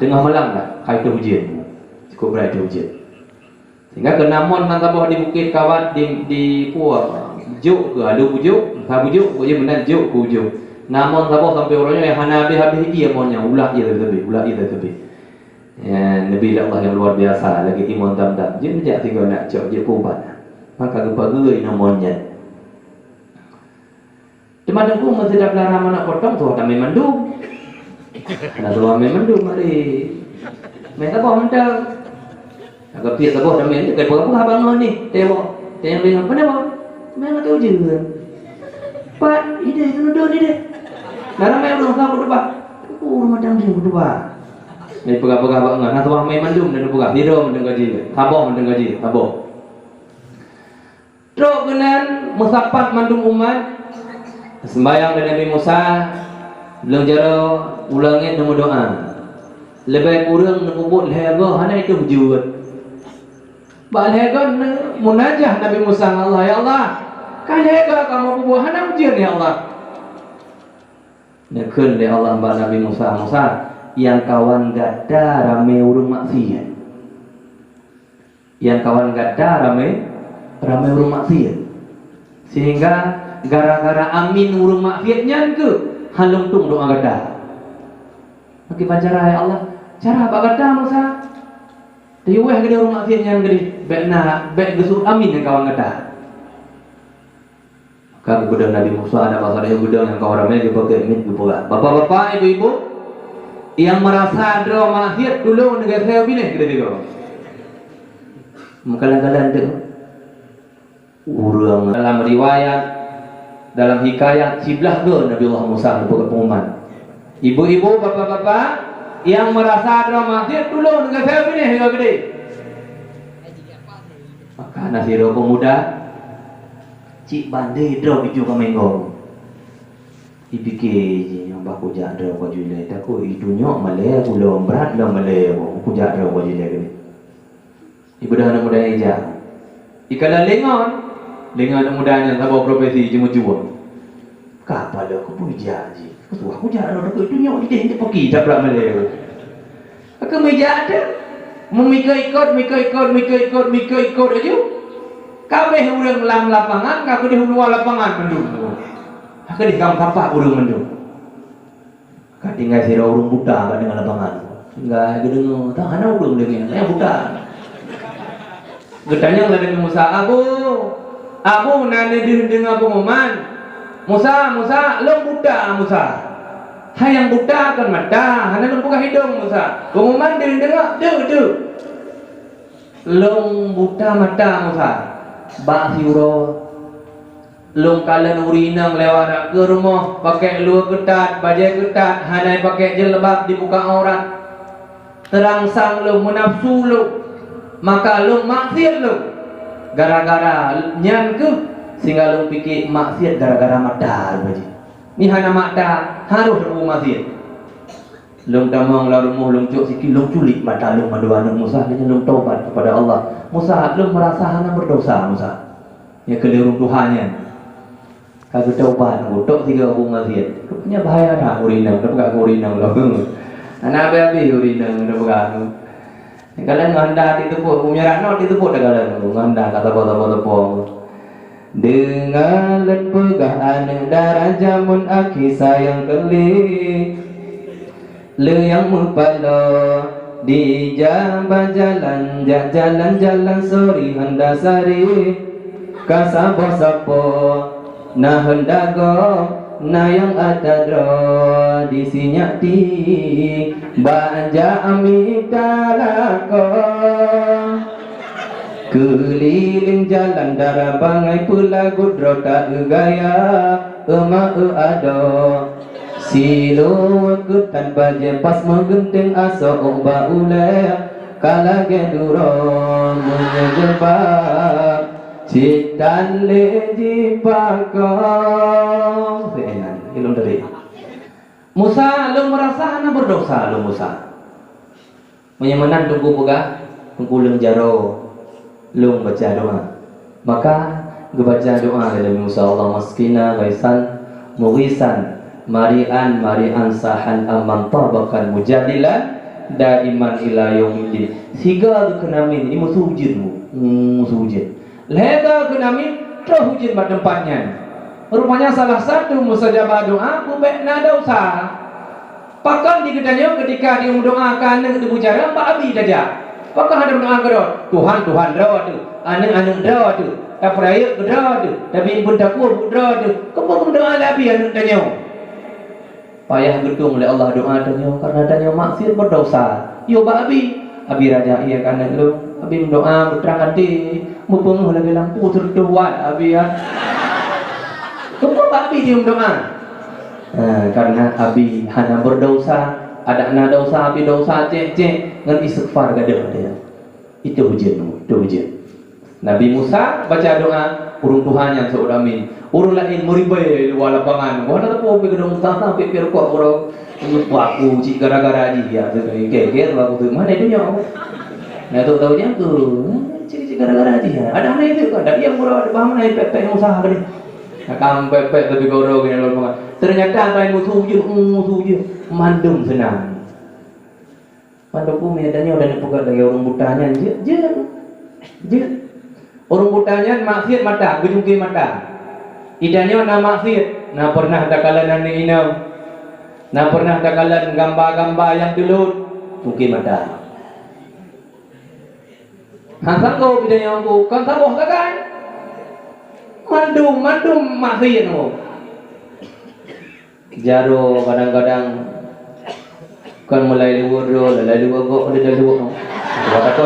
tengah malam lah kait ujian. Cukup berat ujian. Sehingga kenamon mantap di Bukit Kawat di Puah juk ke ada bujuk, bujuk dia benar juk ke ujung. Namun sampai orangnya yang hana habis dia maunya ulah ia lebih. Ya, Nabi Allah yang luar biasa lagi imun dam-dam. Dia tidak tinggal nak cok dia kubat. Maka gepa-gepai namanya. Cuma dengku masih dah larang nak potong tu kami mandu. Nak tuan mandu mari. Mereka bawa mental. Agak piat bawa kami ni apa abang ni? Tengok lihat apa nama? Memang tahu je. Pak, ide itu ni deh. Dalam yang belum tahu berdebat, rumah tangga berdebat. Ni pegah-pegah bangan. Nah tuah mai mandum dan pegah. Hiro mendeng gaji. Tabah mendeng gaji. Tabah. Truk kenan musapat mandum umat. Sembayang dengan Nabi Musa. Belum jaro ulangin nemu doa. Lebih kurang ngebut lego hana itu hujud. Ba lego munajah Nabi Musa Allah ya Allah. Kan lego kamu bubuh hana hujud ya Allah. Nekun le Allah ba Nabi Musa yang kawan gada rame urung maksiat. Yang kawan gada rame urung maksiat. Sehingga gara-gara amin urung maksiatnya ke halung tung doa gada. Maki pancara ya Allah, cara apa gada Musa? Tiweh gede urung maksiatnya gede. Bek gesur amin yang kawan gada. Maka gudang Nabi Musa ada pasal yang gudang yang kawan ramai dipakai amin dipakai. Bapak-bapak, ibu-ibu yang merasa ada maksiat dulu negara saya pilih kita juga. Kadang-kadang tu urang dalam riwayat, dalam hikayat siblah ke Nabi Allah Musa berbuat pengumuman. Ibu-ibu, bapak-bapak yang merasa ada maksiat dulu negara saya pilih juga gede. Maka nasiro pemuda cik bandai draw biju kamenggo. Ipikir yang baku jadra ko jule ta ko itunya malay pulau berat lah malay ko jadra ko jule gini. Ibu dah anak muda ija. Ikala lengon mudanya sabau profesi jemu jual. Kapal aku puja ji. Aku aku jadra ko itunya ide pergi jadra malay. Aku meja ada. Mikir ikut aja. Kabeh urang lam lapangan, kaku di luar lapangan mendung. Aku di kampung kapak urang mendung. Kak tinggal sira urang buta kat dengan lapangan. Tinggal gedung tak hana urang dengan saya buta. Gedanya ngada ke Musa, Abu nane dengan pengumuman. Musa, lo buta Musa. Hayang buta kan mata, hana lu buka hidung Musa. Pengumuman dengar, tu. Long buta mata Musa. Bak siuro long kala urinang lewat ke rumah pakai luar ketat, bajai ketat, hanai pakai jilbab dibuka aurat. Terangsang lu menafsu lu, maka lu maksiat lu. Gara-gara nyan ke sehingga lu pikir maksiat gara-gara mata baji. Ni hana mata harus lu maksiat. Long tamang la rumah long cuk sikit long culik mata long madua anak Musa dengan long taubat kepada Allah. Musa long merasa hana berdosa Musa. Ya keliru Tuhannya. Kagak taubat ngutok tiga bunga maksiat. Punya bahaya dah urinang, dapat urinang lo. Anak babi urinang dapat. Kalian nganda ditepuk, punya rakno ditepuk dah kalian. Nganda kata apa-apa. Dengan pegaan darah jamun aki sayang keli. Le yang mupalo di jamban jalan sori handa sari kasabo nah hendago na yang ada dro di sinyati banja amitalako keliling jalan darah bangai pula gudro tak gaya ado silo aku tanpa jepas menggenting aso oba ule kala geduro menyebab citan leji pakong senan ilmu dari Musa lu merasa hana berdosa lu Musa menyemanan tunggu pegah tunggu jaro lu baca doa maka baca doa dari Musa Allah maskina gaisan mughisan marian sahan amman tabakan mujadilan daiman ila yaumiddin siga kenamin ini musuh wujud lega kenamin terwujud pada tempatnya rupanya salah satu mustajabah doa kubek nada usah pakan diketanya ketika dia mendoakan dengan bicara Pak Abi saja pakan ada doa kedua Tuhan doa tu anak doa tu tak peraya doa tu tapi pun takut doa tu kau doa Abi anak tanya payah gedung oleh Allah doa tanya karena tanya maksiat berdosa. Yo Abi raja iya kan lu. Abi berdoa berterang hati, mumpung lagi lampu terduat Abi ya. Kenapa Abi dia berdoa? Karena Abi hanya berdosa ada na dosa api dosa cek ngan istighfar gadah dia. Itu hujan. Nabi Musa baca doa urung Tuhan yang seuramin. Urung lain meribai luar lapangan. Gua nak tahu pergi gedung tata pergi perkok orang aku cik gara-gara dia. Geger aku tu mana itu nyawa. Nah tu tahu dia tu cik gara-gara dia. Ada mana itu ada yang murah ada bahan naik pepek yang usaha ni. Nakam pepek tapi gorong ni luar lapangan. Ternyata antara musuh je mandum senang. Mandum bumi adanya udah dipegat lagi orang butanya je. Orang butanya maksiat mata, gejungki mata. Idanya na maksiat, na pernah dakalan nani inam, na pernah dakalan gambar-gambar yang dulu, mungkin mata. Hasan kau idanya aku, kan saboh kan? Mandum maksiat mo. Jaro kadang-kadang kan mulai liwur kok ada liwur no. Atau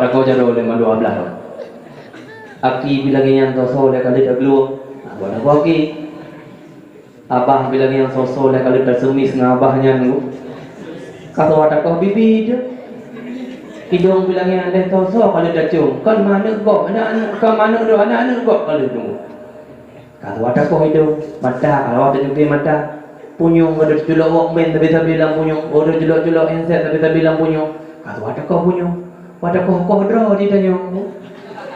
kau jaro le mandu ablah. Aki bilangnya yang sosok le kali dah keluar. Buat aku aki. Abah bilangnya yang sosok le kali tersemis dengan abahnya nu. Kata wadah kau bibi je. Hidung bilangnya ada sosok kali dah cium. Kan mana kau anak kan mana tu anak kau kali tu. Kata wadah kau hidung mata kalau ada juga mata. Punyung ada julok walkman tapi tak bilang punyung. Ada julok handset tapi tak bilang punyung. Kata wadah kau punyung. Wadah kau draw di tanya.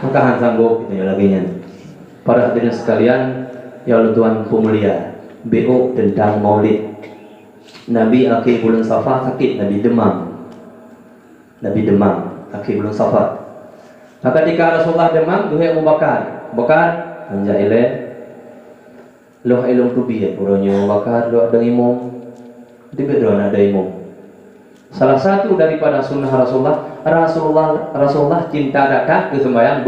Maka hansanggo kita lagi nya. Para hadirin sekalian, ya Allah Tuhan pemulia, BO tentang Maulid. Nabi akhir bulan Safar sakit, Nabi demam akhir bulan Safar. Maka ketika Rasulullah demam, duhai Abu Bakar anja ile loh ilung tubi ya puronyo Abu Bakar doa dengan imam. Tiba doa ada imam. Salah satu daripada sunnah Rasulullah cinta datang ke sembahyang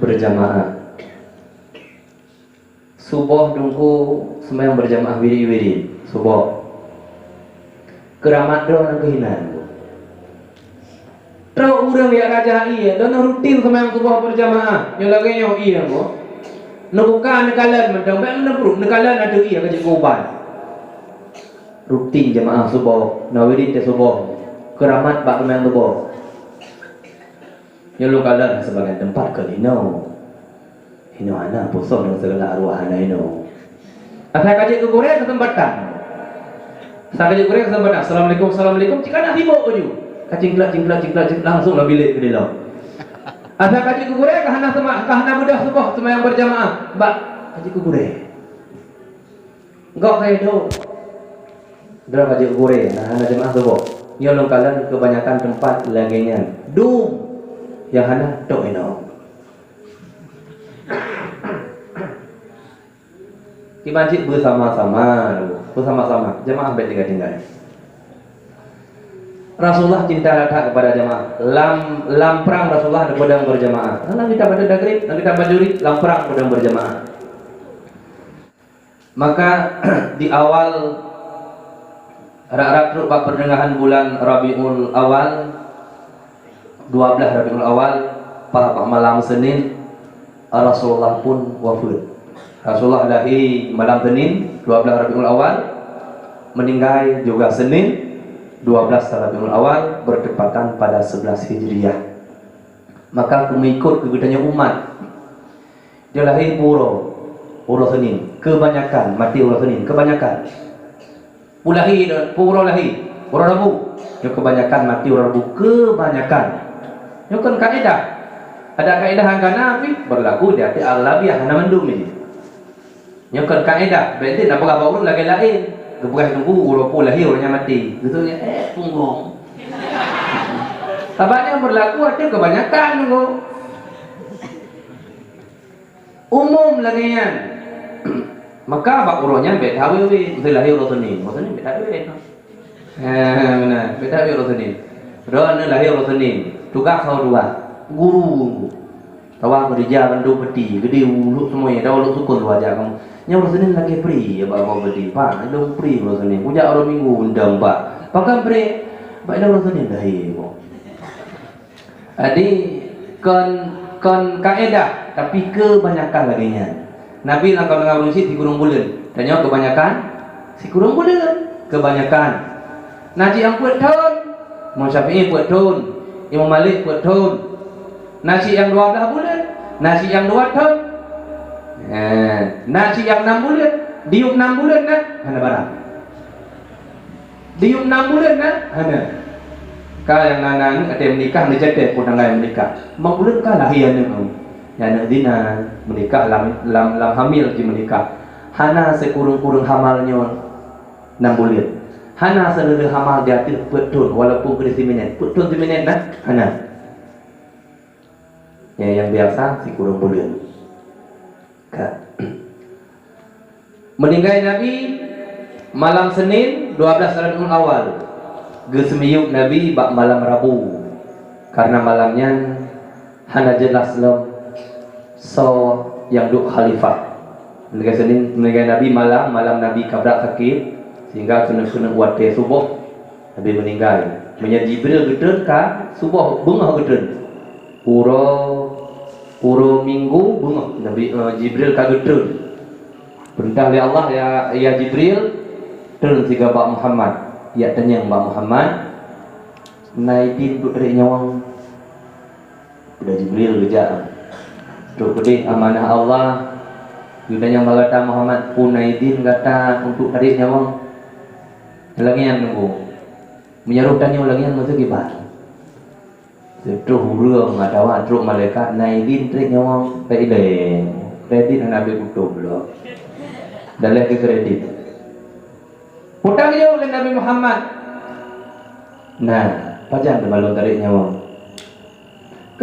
berjamaah. Subuh dungku sembahyang berjamaah wiri subuh. Keramat doa dan kehinaan. Tahu urang ya raja iya, dan rutin sembahyang subuh berjamaah. Yang lagi yang iya ko. Nubukan nekalan mentang, nekalan ada iya kerja kuban. Rutin jemaah subuh, nawirin te subuh, keramat bak kemen subuh. Yang lu kalah sebagai tempat ke Hino anak pusok dengan segala arwah anak Hino. Asal kaji ke Korea kesempatan. Assalamualaikum. Jika nak sibuk je, kacing langsung lah bilik ke dalam. Asal kaji ke Korea kahana mudah subuh sembahyang berjamaah, bak kaji ke Korea. Enggak kayak tu. Dalam kaji Korea, hana jemaah subuh. Yang longkalan kebanyakan tempat laginya. Yang hana tok ino. Di masjid bersama-sama. Jemaah baik tinggal. Rasulullah cinta datang kepada jemaah. Lamprang Rasulullah ada pedang berjamaah. Nanti kita baca dagrib, nanti kita baca jurid, lamprang pedang berjamaah. Maka di awal rak-rak truk bak pertengahan bulan Rabiul Awal 12 Rabiul Awal pada malam Senin Rasulullah pun wafat. Rasulullah lahir malam Senin 12 Rabiul Awal, meninggal juga Senin 12 Rabiul Awal, bertepatan pada 11 Hijriah. Maka mengikut kegiatannya umat, dia lahir puro Senin, kebanyakan mati puro Senin, kebanyakan. Puro Rabu, yang kebanyakan mati Rabu, kebanyakan. Yang kan kaedah, ada kaedah angka nabi berlaku di hati aglabiah hana mendum ini. Yang kan kaedah, berarti nak berapa urut lagi lain. Kebuah tunggu urut lahir orangnya mati. Betulnya punggung. Tabatnya berlaku ada kebanyakan tunggu. Umum lagi yang. Maka bak uronya beta wewe, udah lahir urusan ini beta wewe. Benar, beta wewe urusan ini. Ron lahir urusan ini. Tukar kau dua, guru. Tawa kerja bantu peti, gede ulu semuanya. Tahu lu sukun wajah kamu. Yang urusan ini lagi pri, ya bapak peti. Pak, dong pri urusan ini. Puja orang minggu undang pak. Pakai pri, pak ada urusan ini lahir. Jadi kon kaedah, tapi kebanyakan laginya. Nabi langkah-langkah berusi di Gunung Bulan. Tanya kebanyakan si Gunung Bulan. kebanyakan. Nasi yang buat tahun, Imam Syafi'i buat tahun, Imam Malik buat tahun. Nasi yang 12 bulan, nasi yang 2 tahun, nasi yang 6 bulan, diuk 6 bulan kan, hana barang. Diuk 6 bulan kan, hana. Kau yang anak ada yang menikah, ada jadeh pun yang menikah. 6 bulan kah lah yang nak dina menikah, lam hamil di menikah. Hana sekurung-kurung hamalnya 6 bulan. Hana seluruh hamal dia tidak betul walaupun kena siminit. Betul siminit nah, hana. Ya, yang biasa si kurung bulan. Meninggal Nabi malam Senin 12 Rabiul Awal. Gesemiyuk Nabi bak malam Rabu. Karena malamnya hana jelas lo so yang duk khalifah. Meninggal Senin, meninggal Nabi malam Nabi kabrak sakit sehingga kena buat teh subuh. Nabi meninggal. Menjadi Jibril gedun ka subuh bengah gedun. Puro minggu bengah Nabi Jibril ka gedun. Perintah oleh Allah ya Jibril turun siga Pak Muhammad. Ya tanya Pak Muhammad. Naidin duk dari nyawang. Udah Jibril kerja. Duk gede amanah Allah. Yudanya kata Muhammad Punaidin kata untuk tarik nyawang. Ulangian nunggu menyeru tanya ulangian masa gimana itu hurung ada wadruk malaikat naidin trik nyawang kredit kredit Nabi kutub loh dalih ke kredit putang dia oleh Nabi Muhammad. Nah pajang balon tarik nyawang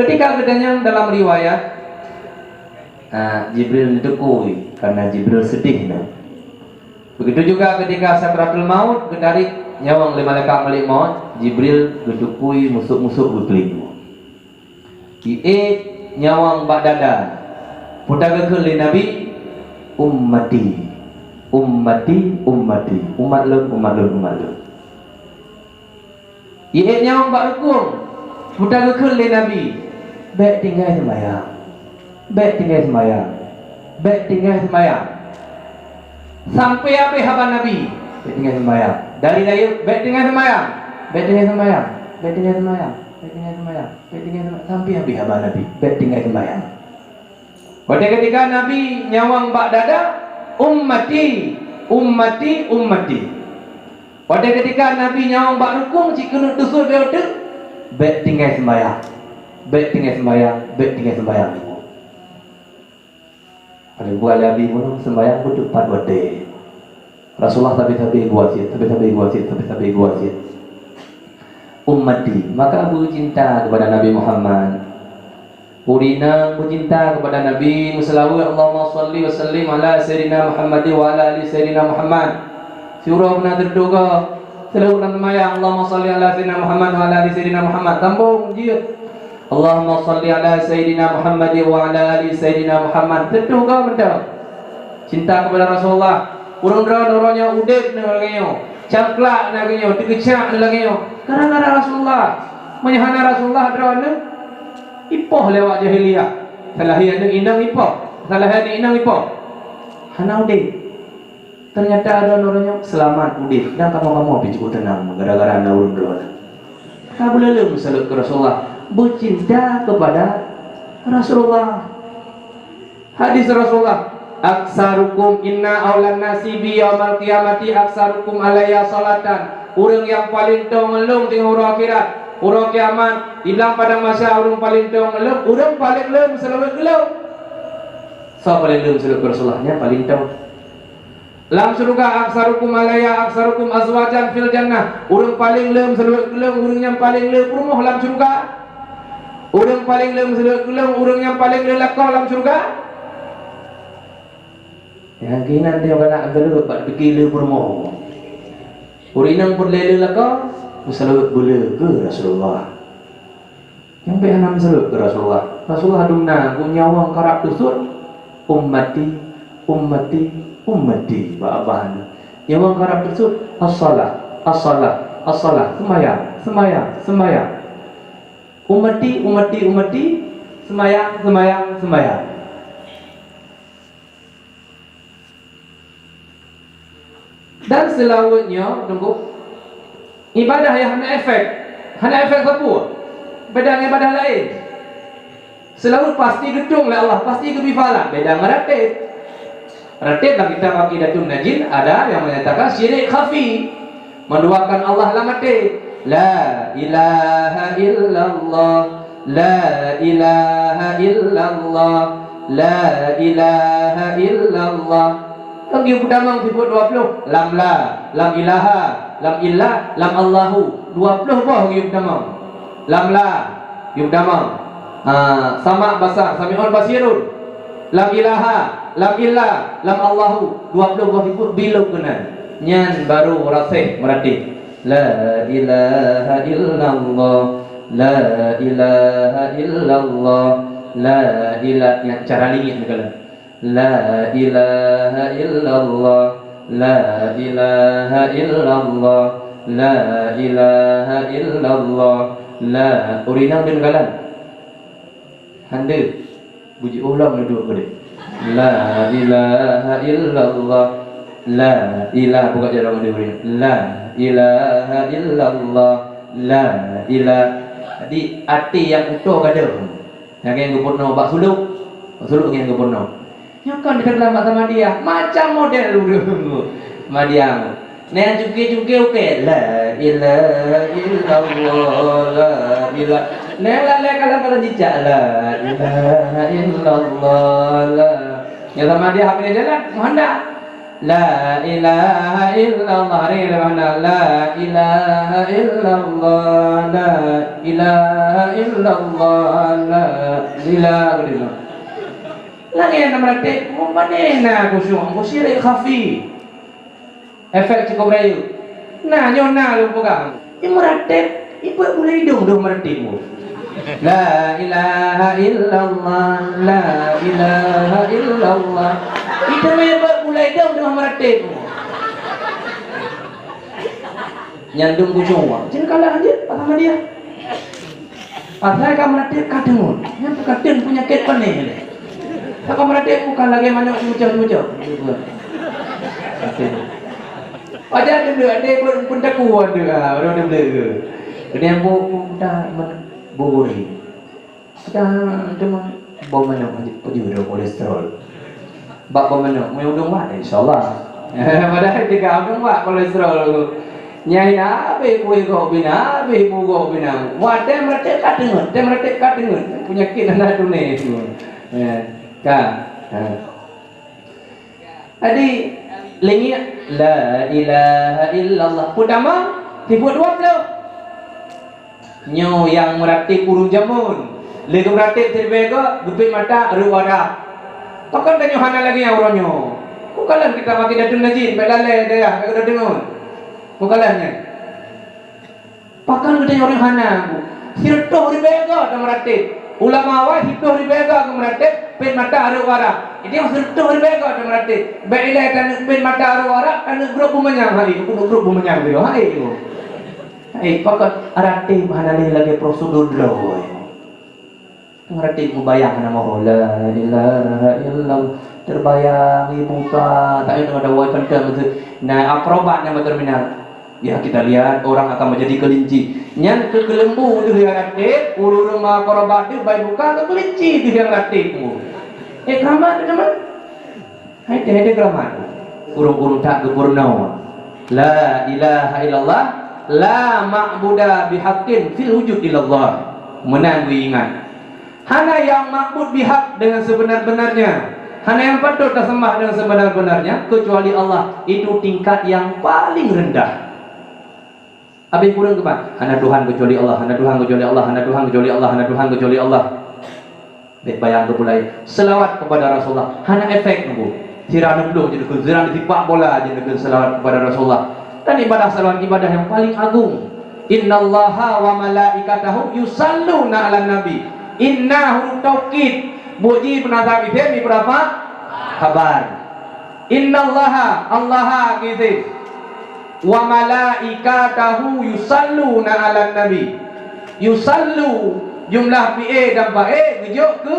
ketika kedanya dalam riwayat Jibril didekui karena Jibril sedih nah. Begitu juga ketika sakratul maut kedarik nyawang oleh malaikat malik maut, Jibril gedukui musuh-musuh berkeliling. Nyawang bak dada. Putar ke Nabi ummati. Umat lu. Nyawang bak rukun. Putar ke Nabi. Baik tinggal sembahyang. Sampai apa haba Nabi tinggal sembahyang dari dayuk tinggal sembahyang sampai apa haba Nabi tinggal sembahyang. Pada ketika Nabi nyawang bak dada ummati. Pada ketika Nabi nyawang bak rukung cik kena dusul beotek tinggal sembahyang. Ada buat Nabi pun sembahyang pun cepat wade. Rasulullah tapi guasit. Ummati, maka Abu cinta kepada Nabi Muhammad. Urina cinta kepada Nabi Musallawi Allahumma salli wa sallim ala sayyidina Muhammad wa ala ali sayyidina Muhammad. Surah benar terduga. Selalu dalam sembahyang Allahumma salli ala sayyidina Muhammad wa ala ali sayyidina Muhammad. Sambung jiut. Allahumma salli ala Sayyidina Muhammad wa ala ali Sayyidina Muhammad. Tentu kau betul cinta kepada Rasulullah. Urang-urangnya udek nanganya, cangklak nanganya, dikecak nanganya. Karena Rasulullah, menyahana Rasulullah drone ipoh lewat jahiliyah. Salah yang inang ipoh, salah yang inang ipoh. Hana udek. Ternyata ada orangnya selamat udek. Dan kamu cukup tenang gara-gara anda urang drone. Kau boleh lem salut ke Rasulullah. Bercinta kepada Rasulullah. Hadis Rasulullah, aksarukum inna aulan nasi bi yaumil qiyamati aksarukum alayya salatan. Orang yang paling tahu ngelung dengan orang akhirat, orang kiamat, hilang pada masa orang paling tahu ngelung, orang paling lem selalu gelau. So paling lem selalu Rasulullahnya paling tahu. Lam surga aksarukum alayya aksarukum azwajan fil jannah. Orang paling lem selalu gelau, orang yang paling lem rumah lam surga. Orang paling lem seluruh orang yang paling lelakau dalam surga. Yang kini nanti orang nak dulu buat fikir le bermoh. Orang yang berlelakau, selalu boleh ke Rasulullah. Yang behanam selalu ke Rasulullah. Rasulullah dumna punya wang karak tusut. Ummati. Baaban. Yang wang karak tusut. As-salah. Semayang. Ummati, semayang. Dan selanjutnya tunggu ibadah yang hanya efek apa? Beda dengan ibadah lain. Selalu pasti dudung oleh Allah, pasti kebifalah. Beda dengan ratib. Ratib dalam kitab Aqidatun Najin ada yang menyatakan syirik khafi, menduakan Allah dalam hati. La ilaha illallah, la ilaha illallah, la ilaha illallah. Lagi pedamang disebut 20. Lam la, lam ilaha, lam illah, lam Allahu. 20 buah lagi pedamang. Lam la, yub damang. Sama basar, sami'un basirun. Lam ilaha, lam illah, lam Allahu. 20 buah disebut bila kena. Nyan baru rasih merati. La ilaha illallah, la ilaha illallah, la ilaha, yang cara lingit negala. La ilaha illallah, la ilaha illallah, la ilaha illallah, la urinang dan galan. Handa buji ulang duduk pada. La ilaha illallah, la ilaha, buka jalan dia urinang. La ilaha illallah, la ilaha. Jadi arti yang utuh kada. Yang gubernur bak suluk yang gubernur. Nyakan dia dalam sama dia macam model dulu madiang. Nen cuki oke. La ilaha illallah, la ilaha. Nen la kalau jejak la ilaha illallah, la. Ya sama dia habis jalan Honda. La ilaha illallah, hari mana la ilaha illallah, la ilaha illallah, la ilaha. Lagi yang mereka mana kusyuk, syirik khafi. Efek cukup rayu. Nah, nyona lu pegang. Ini mereka, ibu boleh hidung dah mereka. La ilaha illallah, la ilaha illallah. Itu ibu boleh hidung dah mereka. Nyandung kusyuk. Jangan kalah aja, sama dia. Pasal kamu mereka kadang, yang kadang punya ketpenih. Kalau mereka bukan lagi mana muncul. Ada pun tak kuat dia, orang dia bela. Kemudian dah buri. Kita cuma bawa mana pujur kolesterol. Bak bawa mana, mau udung mak, insyaallah. Padahal tiga udung mak kolesterol. Nyai nabe kue kau bina, be ibu kau bina. Wadah mereka kadengan, penyakit anak dunia itu. Kan. Jadi lingi la ilaha illallah pudama tipu 20. Nyo yang merati kurung jamun. Lego merati terbego gupit mata ruwada. Pakan tanyo hana lagi yang orangnya. Kukalan kita bagi datun najin belale daya kada dengon. Kukalannya. Pakan kita orang hana. Sirto ribego ta merati. Ulama awal hidup ribega kemerate pen mata aru wara. Ini yang hidup ribega kemerate. Baiklah kan pen mata aru wara kan grup menyang hari, grup menyang dia. Hai itu. Hai pakat arate hanale lagi prosedur dulu. Kemerate membayang nama la ilaha illallah terbayang ibu ta tak ada wai penting itu. Nah akrobat yang terminal. Ya kita lihat orang akan menjadi kelinci. Nyan ke kelembu di yang ratik, ulu rumah korobat di bayi buka ke kelinci di yang ratikmu. Keramat teman. Hai teh keramat. Urung-urung tak kepurna. La ilaha illallah, la ma'buda bihaqqin fil wujud illallah. Menang ingat. Hana yang ma'bud bihaq dengan sebenar-benarnya. Hana yang patut disembah dengan sebenar-benarnya kecuali Allah. Itu tingkat yang paling rendah. Habis kurang kepan, hana Tuhan kecuali Allah, hana Tuhan kecuali Allah, hana Tuhan kecuali Allah, hana Tuhan kecuali Allah. Baik bayang kepulai selawat kepada Rasulullah, hana efek nunggu. Sirana belum jadi keziran ditipak bola jadi selawat kepada Rasulullah. Dan ibadah selawat ibadah yang paling agung. Innallaha wa malaikatahu yusalluna 'alan nabi. Innahu taukid. Buji penazam itu mi berapa? Kabar. Innallaha Allah gitu. Wa malaikatahu yusalluna 'alan nabi. Yusallu jumlah fi'il dan fa'il ngejuk ke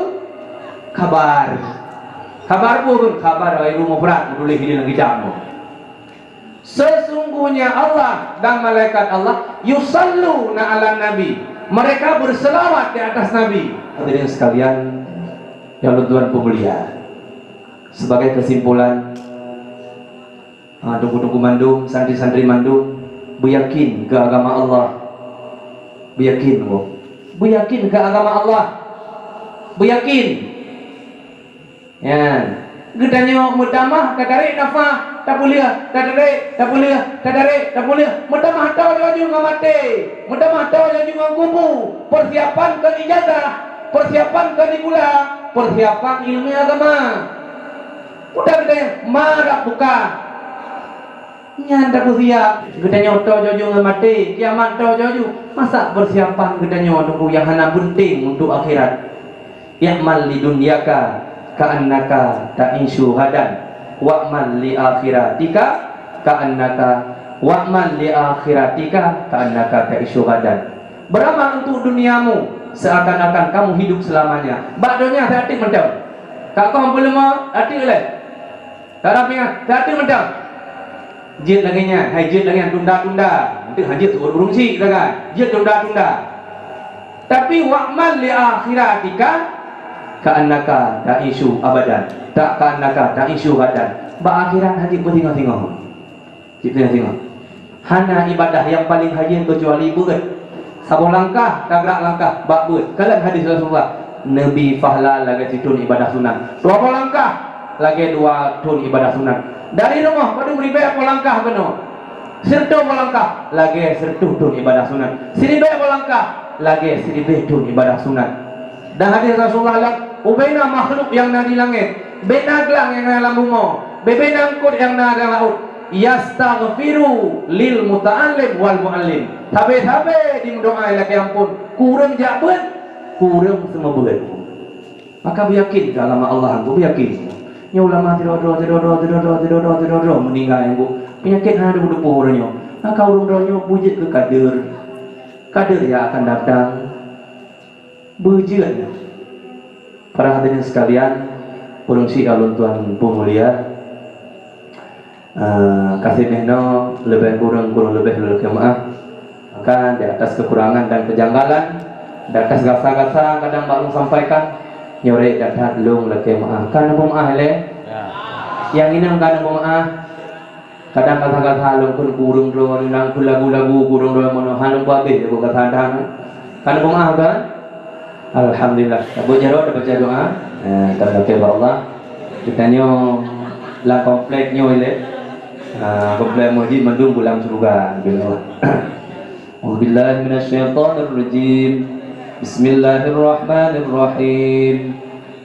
kabar. Kabar pun kabar ai mufrad boleh ini lagi jamu. Sesungguhnya Allah dan malaikat Allah yusalluna ala nabi, mereka berselawat di atas nabi. Hadirin sekalian yang Tuhan pemulia, sebagai kesimpulan, tunggu-tunggu mandum, santri-santri mandum, beryakin ke agama Allah, beryakin ke agama Allah, beryakin ya. Gedanya mudamah kadari nafah tak boleh, tak boleh. Mudamah tahu jaju ngamate, mudamah tahu jaju ngagubu. Persiapan ke ijazah, persiapan ke nikula, persiapan ilmu agama. Udah gedanya marah buka. Nyanda bersiap, gedanya tahu jaju ngamate, kiamat tahu jaju. Masa persiapan gedanya tunggu yang hana penting untuk akhirat. Ya'mal li dunyaka ka'annaka ta'ishu hadan wa'mal li akhiratika ka'annaka ta'ishu hadan. Beramal untuk duniamu seakan-akan kamu hidup selamanya. Bakdonya hati mendam. Kak kau belum mau hati oleh. Tarapnya hati mendam. Jid laginya, jid lagi tunda-tunda. Nanti hajit urung sih kan. Jid tunda-tunda. Tapi wa'mal li akhiratika ka'annaka ta'ishu abadan, tak ka'annaka ta'ishu hadan. Akhirat haji bertengah-tengah. Tengah-tengah. Hana ibadah yang paling haji kecuali berat. Sabung langkah, tagrak langkah, bak berat. Kalau hadis Rasulullah, Nabi fahla lagi situn ibadah sunat. 20 langkah lagi 2 tun ibadah sunat. Dari rumah pada beribadah apa langkah benar. Serta langkah lagi serta tun ibadah sunat. Siribah langkah lagi siribah tun ibadah sunat. Dan hadis Rasulullah ubaina makhluk yang ada di langit, bena gelang yang ada dalam bumi, bebena angkut yang ada dalam laut, yastaghfiru lil muta'allim wal mu'allim. Tabe-tabe di doa lagi ampun, kurang jabat, kurang semua berat. Maka beryakin ke agama Allah, aku beryakin. Nya ulama tidak meninggal aku. Penyakit ada berdepu orangnya. Maka orangnya wujud ke kader yang akan datang. Berjian. Para hadirin sekalian, ulun si alun tuan pemulia, kasih mehno lebih kurang lebih maaf. Maka di atas kekurangan dan kejanggalan, di atas gasa-gasa kadang maklum sampaikan, nyore datang lung lebih maaf. Karena maaf le, yang ini karena maaf. Kadang kata-kata halung pun kurung doang, nang lagu-lagu kurung doang mono halung babe, aku kata-kata. Karena maaf kan? Alhamdulillah. Dapat doa. Terima Allah. Kita nyo la komplek nyo ile. Komplek masjid mandung bulan surga. Alhamdulillah minasyaitonir rajim. Bismillahirrahmanirrahim.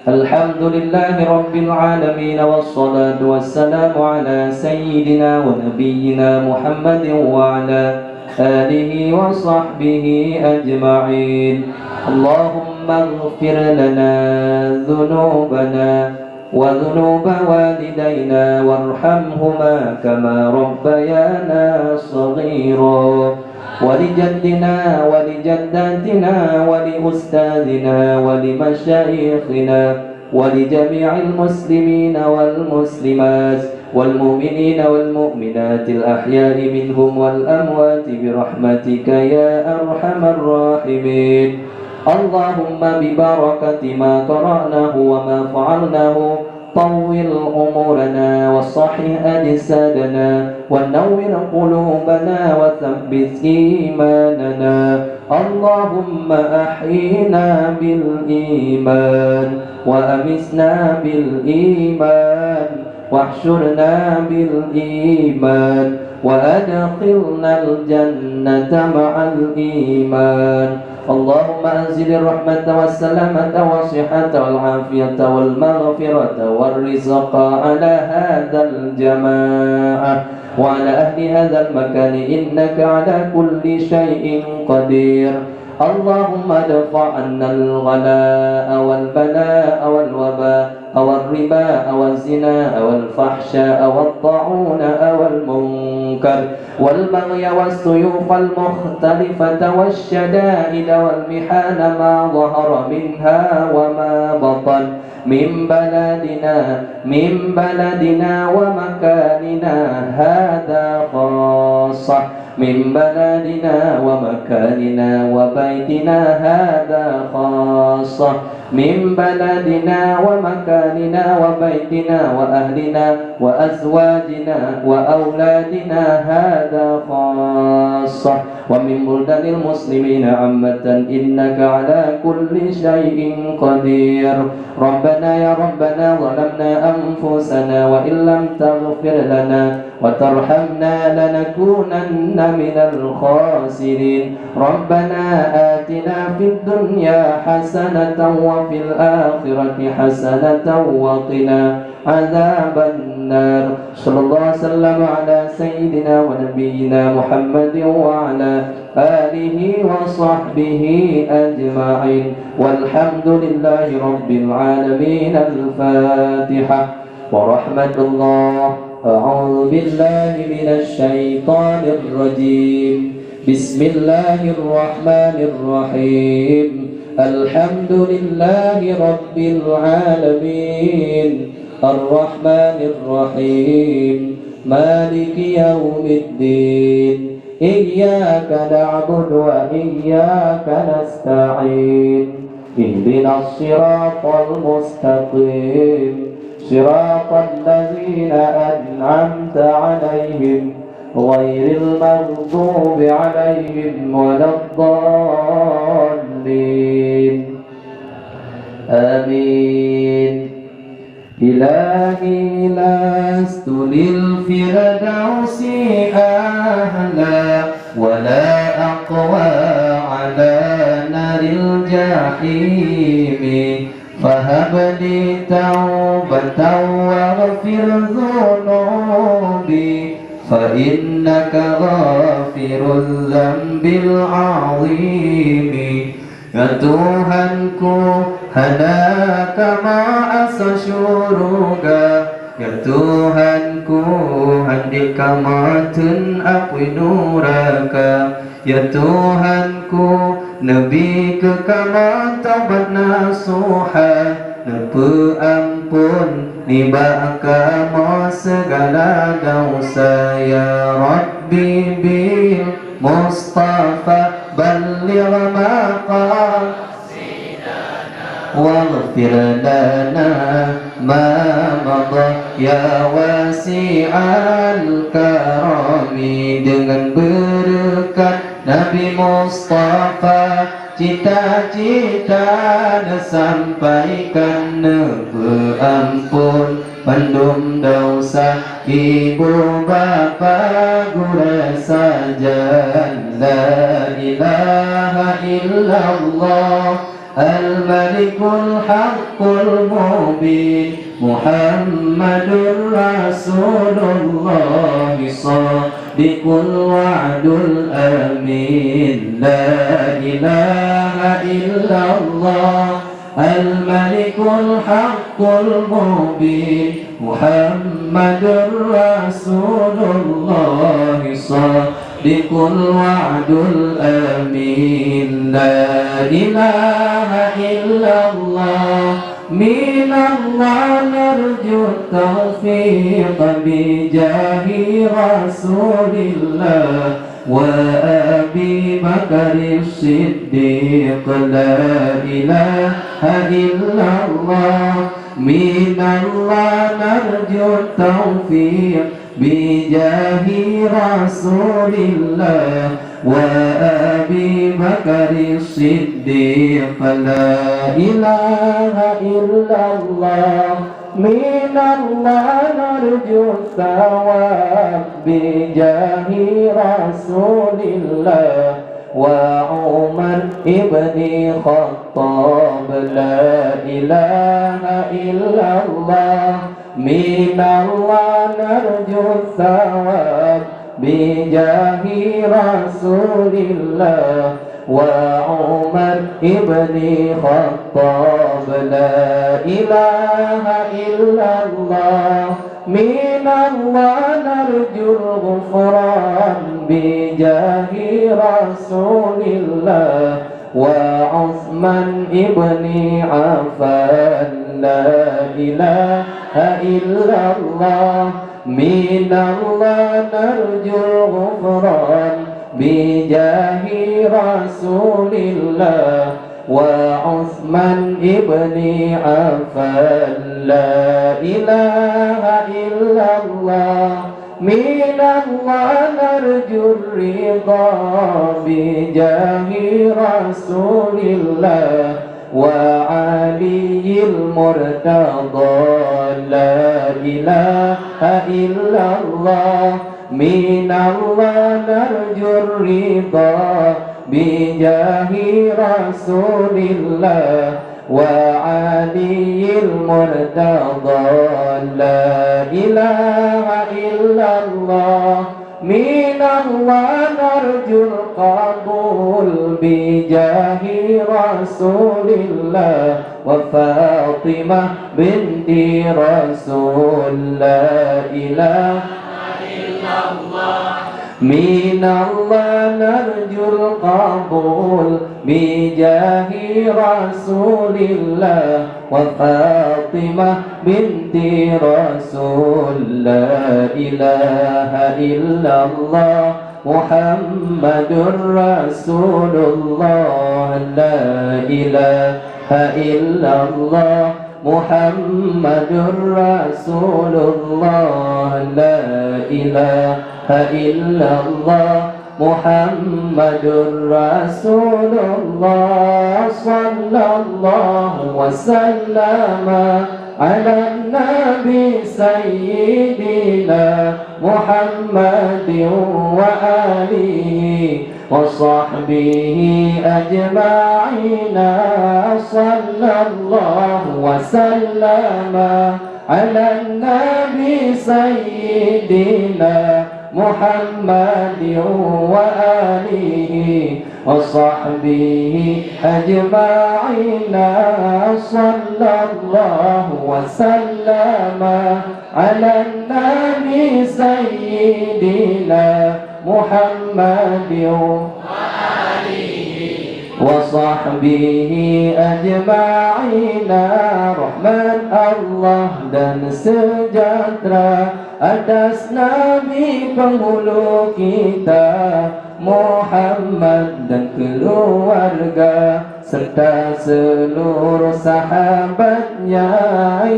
Alhamdulillahi rabbil alamin wassalatu wassalamu ala sayyidina wa nabiyyina Muhammadin wa ala alihi wa sahbihi ajma'in. Allahumma ighfir lana dhunubana wa dhunuba walidayna warhamhuma kama rabbayana saghira wa li jaddina wa li jaddatina wa li ustadina wa li masyayikhina wa li jami'il muslimina wal muslimat wal mu'minina wal mu'minatil ahya'i minhum wal amwati bi rahmatika ya arhamar rahimin. Allahumma bi barakati ma qara'nahu wa ma fa'alnahu طول أمورنا وصحح أجسادنا ونور قلوبنا وثبت إيماننا. اللهم أحينا بالإيمان وأمسنا بالإيمان واحشرنا بالإيمان وأدخلنا الجنة مع الإيمان. اللهم أنزل الرحمة والسلامة والصحة والعافية والمغفرة والرزق على هذا الجماعة وعلى أهل هذا المكان إنك على كل شيء قدير. اللهم ادفع عنا الغلاء والبلاء والوباء والربا والزنا والفحشاء والطاعون والمنكر والمنكر والبغي والسيوف المختلفة والشدائد والمحان ما ظهر منها وما بطن من بلدنا ومكاننا هذا خاصة من بلدنا ومكاننا وبيتنا هذا خاصة من بلدنا ومكاننا وبيتنا وأهلنا وأزواجنا وأولادنا هذا خاصة ومن بلدان المسلمين عامة إنك على كل شيء قدير. ربنا يا ربنا ظلمنا أنفسنا وإن لم تغفر لنا وترحمنا لنكونن من الخاسرين. ربنا آتنا في الدنيا حسنة وفي الآخرة حسنة وقنا عذاب النار. صلى الله وسلم على سيدنا ونبينا محمد وعلى آله وصحبه أجمعين والحمد لله رب العالمين. الفاتحة. ورحمة الله. أعوذ بالله من الشيطان الرجيم. بسم الله الرحمن الرحيم. الحمد لله رب العالمين الرحمن الرحيم مالك يوم الدين إياك نعبد وإياك نستعين اهدنا الصراط المستقيم صراط الذين أنعمت عليهم غير المغضوب عليهم ولا الضالين. آمين. إلهي لست للفردوس أهلا ولا أقوى على نار الجحيم فهب لي توبة واغفر ذنوبي فإنك غافر الذنب العظيم. Ya Tuhanku, hendak masa syurga. Ya Tuhanku, hendak matun apui nuraka. Ya Tuhanku, Nabi kekama taubat nasuha. Nepu ampun nibaka mo segala dosa. Ya Rabbi bil Mustafa balligh maqasidana waghfir lana ma madha ya wasi'al karami. Dengan berkat Nabi Mustafa cita-cita sampaikan ampun pendum dosa ibu bapa guru saja. La ilaha illallah al-malikul haqqul mubin Muhammadur Rasulullah sadiqul wa'dul amin. La ilaha illallah al-malikul haqqul mubin Muhammadur Rasulullah sadiqul wa'dul amin. La ilaha illallah minallah narju taufiq bijahi Rasulillah wa Abi Bakar Siddiq. La ilaha illallah minallah narju taufiq bijahi Rasulillah wa Abi Bakar Siddiq. La ilaha illallah minallah narju thawab bijahi Rasulillah wa Umar ibni Khattab. La ilaha illallah minallah narju thawab bijahi Rasulillah wa Umar ibni Khattab. La ilaha illallah من الله نرجو الغفران بجاه رسول الله وعثمان ابن عفان لا إله إلا الله من الله نرجو الغفران بجاه رسول الله وعثمان ابن عفان لا إله إلا الله من الله نرجو الرضا بجاه رسول الله وعلي المرتضى لا إله إلا الله من الله نرجو الرضا بجاه رسول الله وعلي المرتضى لا إله إلا الله من الله نرجو القبول بجاه رسول الله وفاطمة بنت رسول لا إله إلا الله من الله نرجو القبول بجاه رسول الله وفاطمة بنت رسول لا إله إلا الله محمد رسول الله لا إله إلا الله محمد رسول الله لا إله إلا الله محمد رسول الله صلى الله وسلم على النبي سيدنا محمد وآله وصحبه أجمعين صلى الله وسلم على النبي سيدنا محمد وآله وصحبه أجمعين صلى الله وسلم على النبي سيدنا محمد وصحبه أجمعين. Rahman Allah dan sejahtera atas Nabi penghulu kita Muhammad dan keluarga serta seluruh sahabatnya.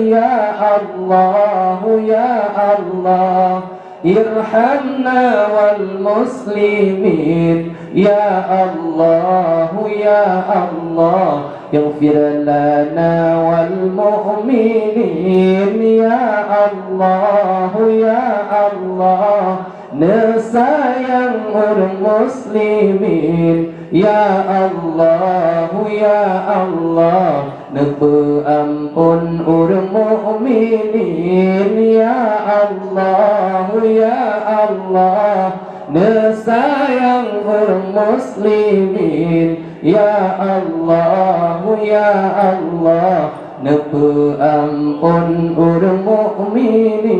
Ya Allah, ya Allah, irhamna wal muslimin. Ya Allah, ya Allah, yaghfir lana wal mu'minin. Ya Allah, ya Allah, nesayang orang muslimin. Ya Allah, ya Allah, nebu ampun orang mu'minin. Ya Allah, ya Allah, nesayang orang muslimin. Ya Allah, ya Allah, nebu ampun orang mu'minin.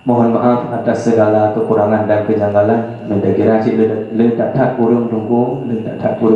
Mohon maaf atas segala kekurangan dan kejanggalan. Mendekira si ledak tak kurung tunggu, ledak tak kurung.